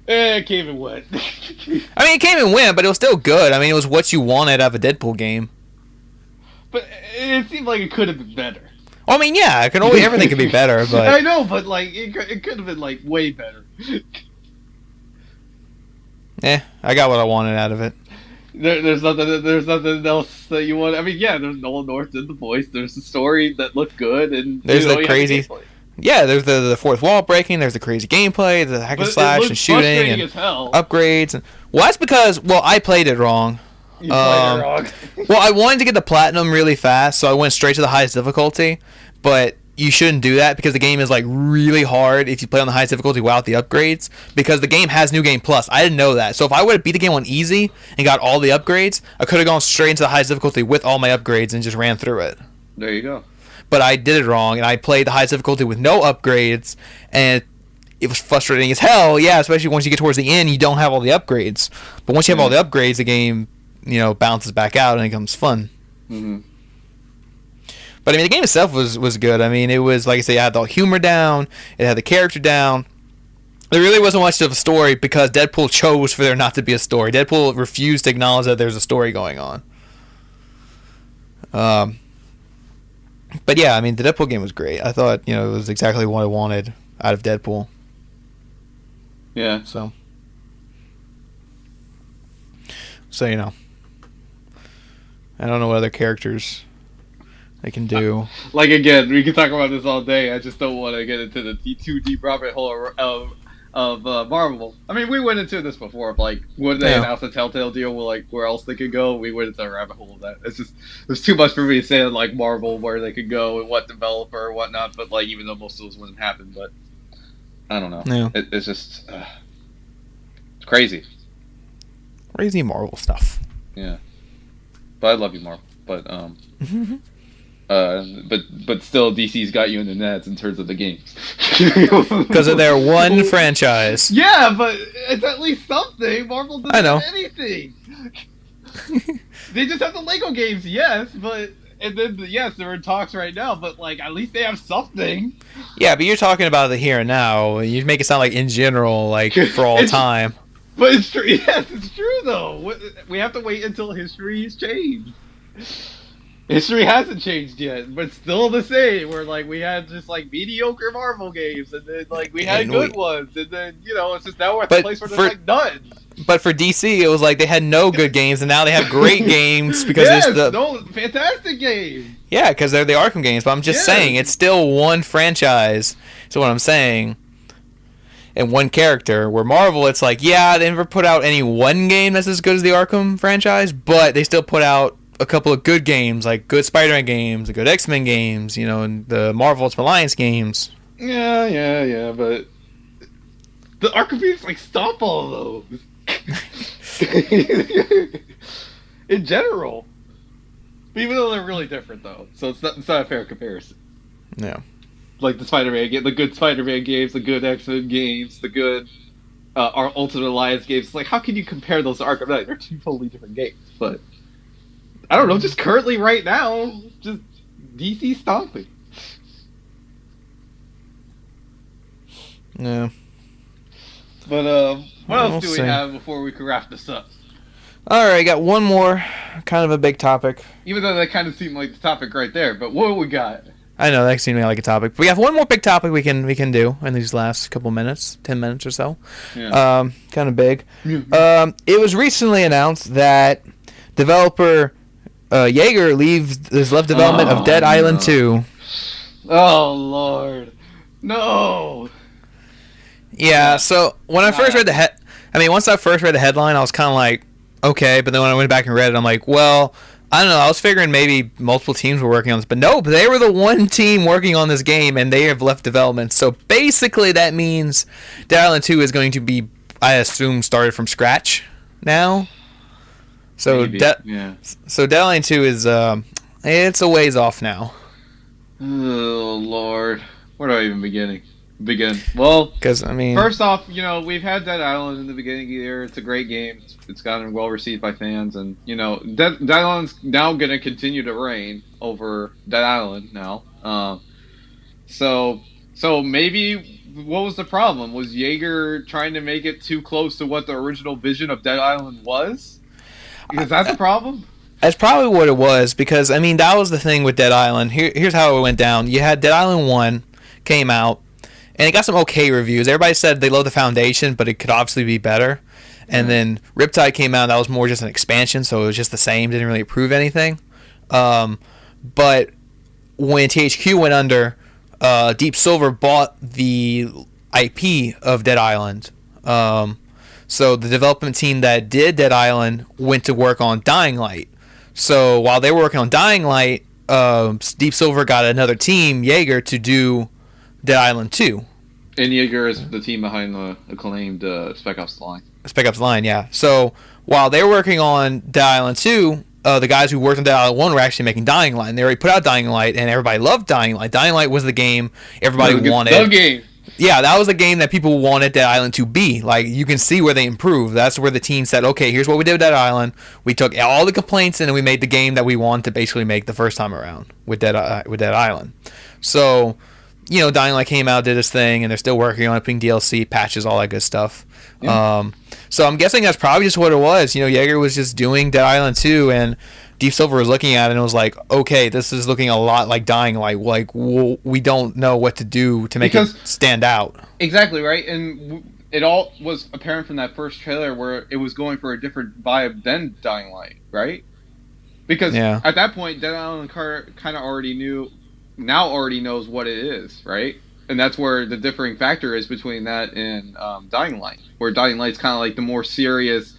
It came and went. I mean, it came and went, but it was still good. I mean, it was what you wanted out of a Deadpool game. But it seemed like it could have been better. Well, I mean, yeah, everything could be better, but I know, but like it could have been like way better. I got what I wanted out of it. There's nothing else that you want. I mean, yeah, there's Nolan North did the voice. There's the story that looked good, and there's the crazy. Yeah, there's the fourth wall breaking. There's the crazy gameplay, the hack and slash and shooting and upgrades. And well, that's because I played it wrong. You played it wrong. Well, I wanted to get the platinum really fast, so I went straight to the highest difficulty. But you shouldn't do that because the game is like really hard if you play on the highest difficulty without the upgrades. Because the game has New Game Plus. I didn't know that. So if I would have beat the game on easy and got all the upgrades, I could have gone straight into the highest difficulty with all my upgrades and just ran through it. There you go. But I did it wrong, and I played the highest difficulty with no upgrades, and it was frustrating as hell. Yeah, especially once you get towards the end, you don't have all the upgrades. But once you have all the upgrades, the game, bounces back out and it becomes fun. Mm-hmm. But I mean, the game itself was good. I mean, it was, like I say, it had the humor down, it had the character down. There really wasn't much of a story because Deadpool chose for there not to be a story. Deadpool refused to acknowledge that there's a story going on. But yeah, I mean, the Deadpool game was great. I thought, it was exactly what I wanted out of Deadpool. Yeah. So I don't know what other characters they can do. Like, again, we can talk about this all day. I just don't want to get into the too deep rabbit hole of Marvel. I mean, we went into this before. Of like, when they announced the Telltale deal, with like where else they could go, we went into a rabbit hole of that. It's just there's too much for me to say on like Marvel where they could go and what developer and whatnot. But like, even though most of those wouldn't happen, but I don't know. Yeah. It's just it's crazy. Crazy Marvel stuff. Yeah, but I love you, Marvel. But but still, DC's got you in the nets in terms of the games. Because of their one franchise. Yeah, but it's at least something. Marvel doesn't have anything. They just have the Lego games, yes, but they're in talks right now, but like at least they have something. Yeah, but you're talking about the here and now. You make it sound like in general, like for all time. But it's true. Yes, it's true though. We have to wait until history's changed. History hasn't changed yet, but still the same. Where like we had just like mediocre Marvel games, and then like we had good ones, and then it's just now we're at the place where there's like none. But for DC, it was like they had no good games, and now they have great games because it's fantastic game. Yeah, because they're the Arkham games. But I'm just saying, it's still one franchise. So what I'm saying, and one character. Where Marvel, it's like, yeah, they never put out any one game that's as good as the Arkham franchise, but they still put out a couple of good games, like good Spider-Man games, good X-Men games, and the Marvel Ultimate Alliance games. Yeah, but the Arkham games like stop all of those. In general. Even though they're really different, though. So it's not a fair comparison. Yeah. Like the Spider-Man game, the good Spider-Man games, the good X-Men games, the good our Ultimate Alliance games. It's like, how can you compare those to Arkham Knight? They're two totally different games, but I don't know, just currently right now, just DC stomping. Yeah. But what else do we have before we can wrap this up? Alright, got one more kind of a big topic. Even though that kind of seemed like the topic right there, but what we got? I know, that seemed like a topic. But we have one more big topic we can do in these last couple minutes, 10 minutes or so. Yeah. Kind of big. It was recently announced that developer Yager has left development of Dead Island 2. Oh, Lord. No! Yeah, so when I first read once I first read the headline, I was kind of like, okay, but then when I went back and read it, I'm like, well, I don't know, I was figuring maybe multiple teams were working on this, but nope, they were the one team working on this game, and they have left development. So basically that means Dead Island 2 is going to be, I assume, started from scratch now. So Dead Island 2 is it's a ways off now. Oh, Lord. Where do I even begin? begin? Well, because I mean, first off, we've had Dead Island in the beginning of the year. It's a great game. It's gotten well received by fans, and Dead Island's now going to continue to reign over Dead Island now. So maybe what was the problem? Was Yager trying to make it too close to what the original vision of Dead Island was? Is that the problem? That's probably what it was, because I mean that was the thing with Dead Island. Here's how it went down. You had Dead Island 1 came out, and it got some okay reviews. Everybody said they love the foundation, but it could obviously be better. And then Riptide came out. That was more just an expansion, so it was just the same. Didn't really prove anything. But when THQ went under, Deep Silver bought the IP of Dead Island. So the development team that did Dead Island went to work on Dying Light. So while they were working on Dying Light, Deep Silver got another team, Yager, to do Dead Island 2. And Yager is the team behind the acclaimed Spec Ops The Line. Spec Ops The Line, yeah. So while they were working on Dead Island 2, the guys who worked on Dead Island 1 were actually making Dying Light. And they already put out Dying Light, and everybody loved Dying Light. Dying Light was the game everybody wanted. The game. Yeah, that was the game that people wanted Dead Island to be. Like, you can see where they improved. That's where the team said, okay, here's what we did with Dead Island. We took all the complaints and we made the game that we wanted to basically make the first time around with Dead Island. So, Dying Light came out, did its thing, and they're still working on it, putting DLC, patches, all that good stuff. Yeah. So I'm guessing that's probably just what it was. Yager was just doing Dead Island 2, and Deep Silver was looking at it and was like, okay, this is looking a lot like Dying Light. Like, we don't know what to do to make it stand out. Exactly, right? And it all was apparent from that first trailer where it was going for a different vibe than Dying Light, right? Because at that point, Dead Island kind of already knows what it is, right? And that's where the differing factor is between that and Dying Light, where Dying Light's kind of like the more serious.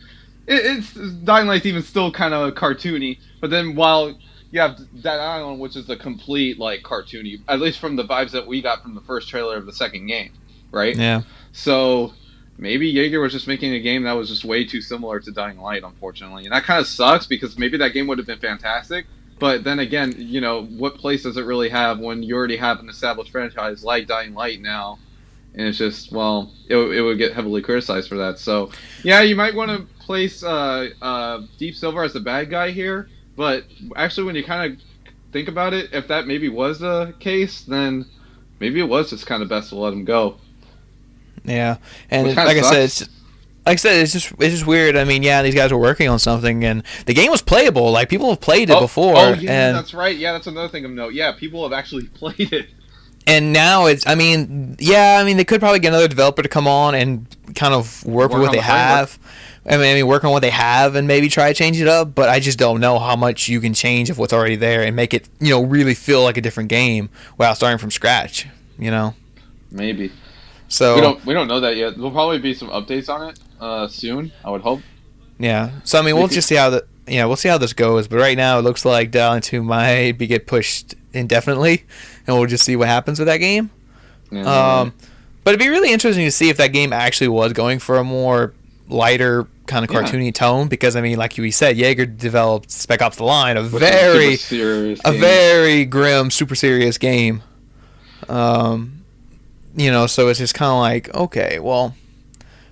It's Dying Light's even still kind of cartoony, but then while you have Dead Island, which is a complete like cartoony, at least from the vibes that we got from the first trailer of the second game, right? Yeah. So maybe Yager was just making a game that was just way too similar to Dying Light, unfortunately, and that kind of sucks because maybe that game would have been fantastic. But then again, what place does it really have when you already have an established franchise like Dying Light now? And it's just, well, it would get heavily criticized for that. So, yeah, you might want to place Deep Silver as the bad guy here. But actually, when you kind of think about it, if that maybe was the case, then maybe it was just kind of best to let him go. Yeah, and like I said, it's just weird. I mean, yeah, these guys were working on something, and the game was playable. Like, people have played it before. Oh, yeah, that's right. Yeah, that's another thing of note. Yeah, people have actually played it. And now they could probably get another developer to come on and kind of work with what they have. Work on what they have and maybe try to change it up. But I just don't know how much you can change of what's already there and make it, really feel like a different game without starting from scratch. Maybe. So we don't know that yet. There'll probably be some updates on it soon, I would hope. Yeah. So we'll just see how we'll see how this goes. But right now, it looks like Dead Island 2 might get pushed indefinitely, and we'll just see what happens with that game. Yeah, but it'd be really interesting to see if that game actually was going for a more lighter kind of cartoony tone, because like you said, Yager developed Spec Ops The Line, a very grim, super serious game. So it's just kind of like, okay, well,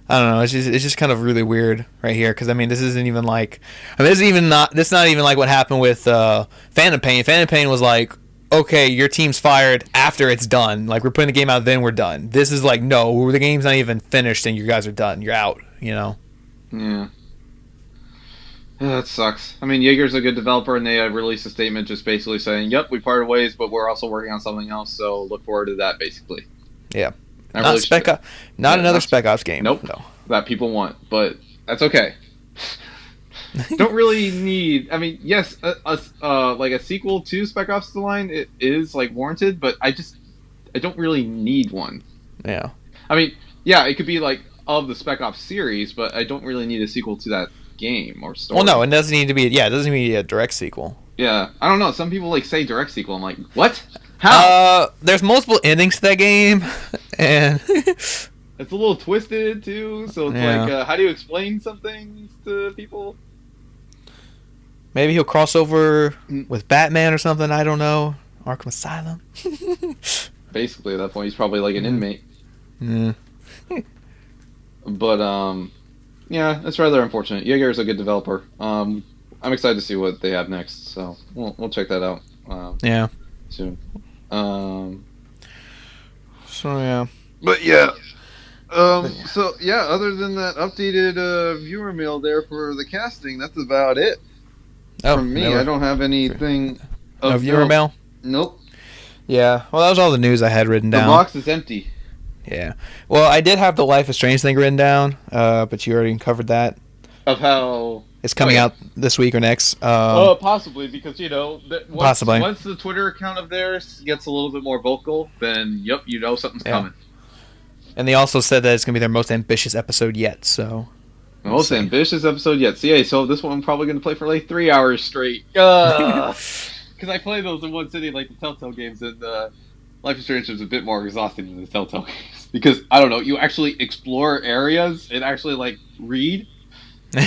I don't know. It's just kind of really weird right here, because this isn't even like, this is not even like what happened with Phantom Pain. Phantom Pain was like, okay, your team's fired after it's done. Like, we're putting the game out, then we're done. This is like, no, the game's not even finished, and you guys are done. You're out. Yeah. Yeah, that sucks. Yager's a good developer, and they released a statement just basically saying, "Yep, we parted ways, but we're also working on something else. So look forward to that." Basically. Yeah. Not another Spec Ops game. Nope. No. That people want, but that's okay. Don't really need. Yes, like a sequel to Spec Ops: The Line, it is like warranted, but I don't really need one. Yeah. Yeah, it could be like of the Spec Ops series, but I don't really need a sequel to that game or story. Well, no, it doesn't need to be. Yeah, it doesn't need a direct sequel. Yeah, I don't know. Some people say direct sequel. I'm like, what? How? There's multiple endings to that game, and it's a little twisted too. So it's like, how do you explain some things to people? Maybe he'll cross over with Batman or something. I don't know. Arkham Asylum. Basically, at that point, he's probably like an inmate. Mm. But yeah, it's rather unfortunate. Yager is a good developer. I'm excited to see what they have next, so we'll check that out. Yeah. Soon. So yeah. But yeah. So yeah, other than that updated viewer mail there for the casting, that's about it. From me, I don't have anything. No viewer mail? Nope. Yeah. Well, that was all the news I had written down. The box is empty. Yeah. Well, I did have the Life is Strange thing written down, but you already covered that. Of how it's coming out this week or next. Possibly, because possibly once the Twitter account of theirs gets a little bit more vocal, then yep, something's coming. And they also said that it's going to be their most ambitious episode yet, so... Most ambitious episode yet. So this one I'm probably going to play for like 3 hours straight. Because I play those in one sitting like the Telltale games, and Life is Strange is a bit more exhausting than the Telltale games. Because, I don't know, you actually explore areas and actually like read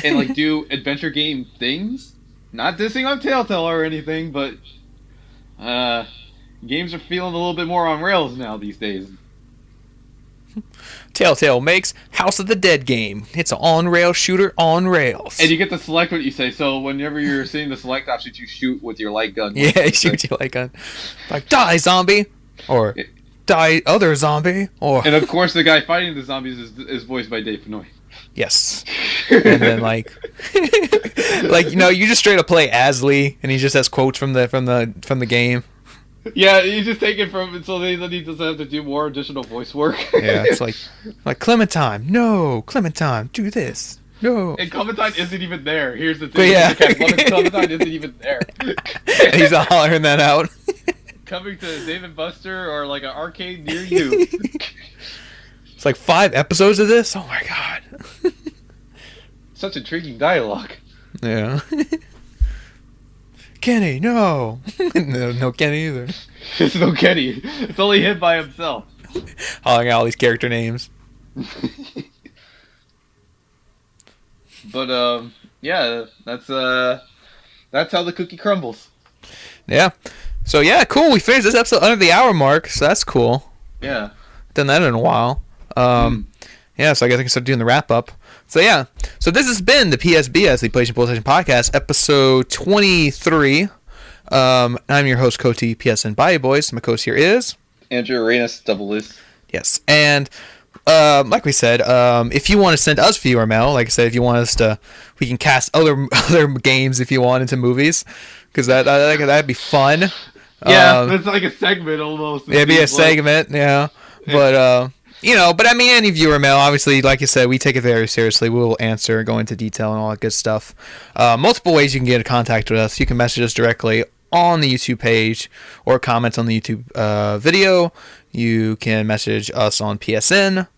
and like do adventure game things. Not dissing on Telltale or anything, but games are feeling a little bit more on rails now these days. Telltale makes House of the Dead game. It's an on-rail shooter on rails. And you get to select what you say, so whenever you're seeing the select options, you shoot with your light gun. Yeah, you shoot with your light gun. Like, die, zombie! Or, die, other zombie! Or... And of course, the guy fighting the zombies is voiced by Dave Fennoy. Yes. And then, like, you just straight up play as Lee, and he just has quotes from the game. Yeah, you just take it from it, so then he doesn't have to do more additional voice work. Yeah, it's like Clementine, no, Clementine, do this, no. And Clementine isn't even there. Here's the thing. Yeah. Clementine isn't even there. And he's hollering that out. Coming to Dave & Buster or like an arcade near you. It's like 5 episodes of this? Oh my god. Such intriguing dialogue. Yeah. Kenny, no. No Kenny either. It's no Kenny. It's only him by himself. Hollering out all these character names. But yeah, that's how the cookie crumbles. Yeah. So yeah, cool. We finished this episode under the hour mark, so that's cool. Yeah. Done that in a while. Yeah, so I guess I can start doing the wrap up. So yeah, so this has been the PSBS, the PlayStation Podcast, episode 23. I'm your host, Cody PSN Bye Boys. My co-host here is Andrew Arenas, double is. Yes, and like we said, if you want to send us viewer mail, like I said, if you want us to, we can cast other games if you want into movies, because that'd be fun. Yeah, it's like a segment almost. It'd be a segment, yeah. But but I mean, any viewer mail, obviously, like you said, we take it very seriously. We will answer, go into detail, and all that good stuff. Multiple ways you can get in contact with us. You can message us directly on the YouTube page or comment on the YouTube video. You can message us on PSN,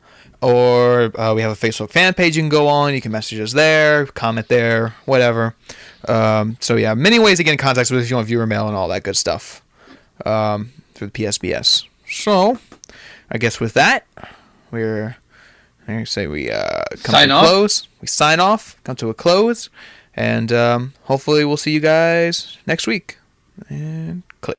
or we have a Facebook fan page you can go on. You can message us there, comment there, whatever. So yeah, many ways to get in contact with us if you want viewer mail and all that good stuff through the PSBS. So I guess with that, we come to a close. We sign off, come to a close, and hopefully we'll see you guys next week. And click.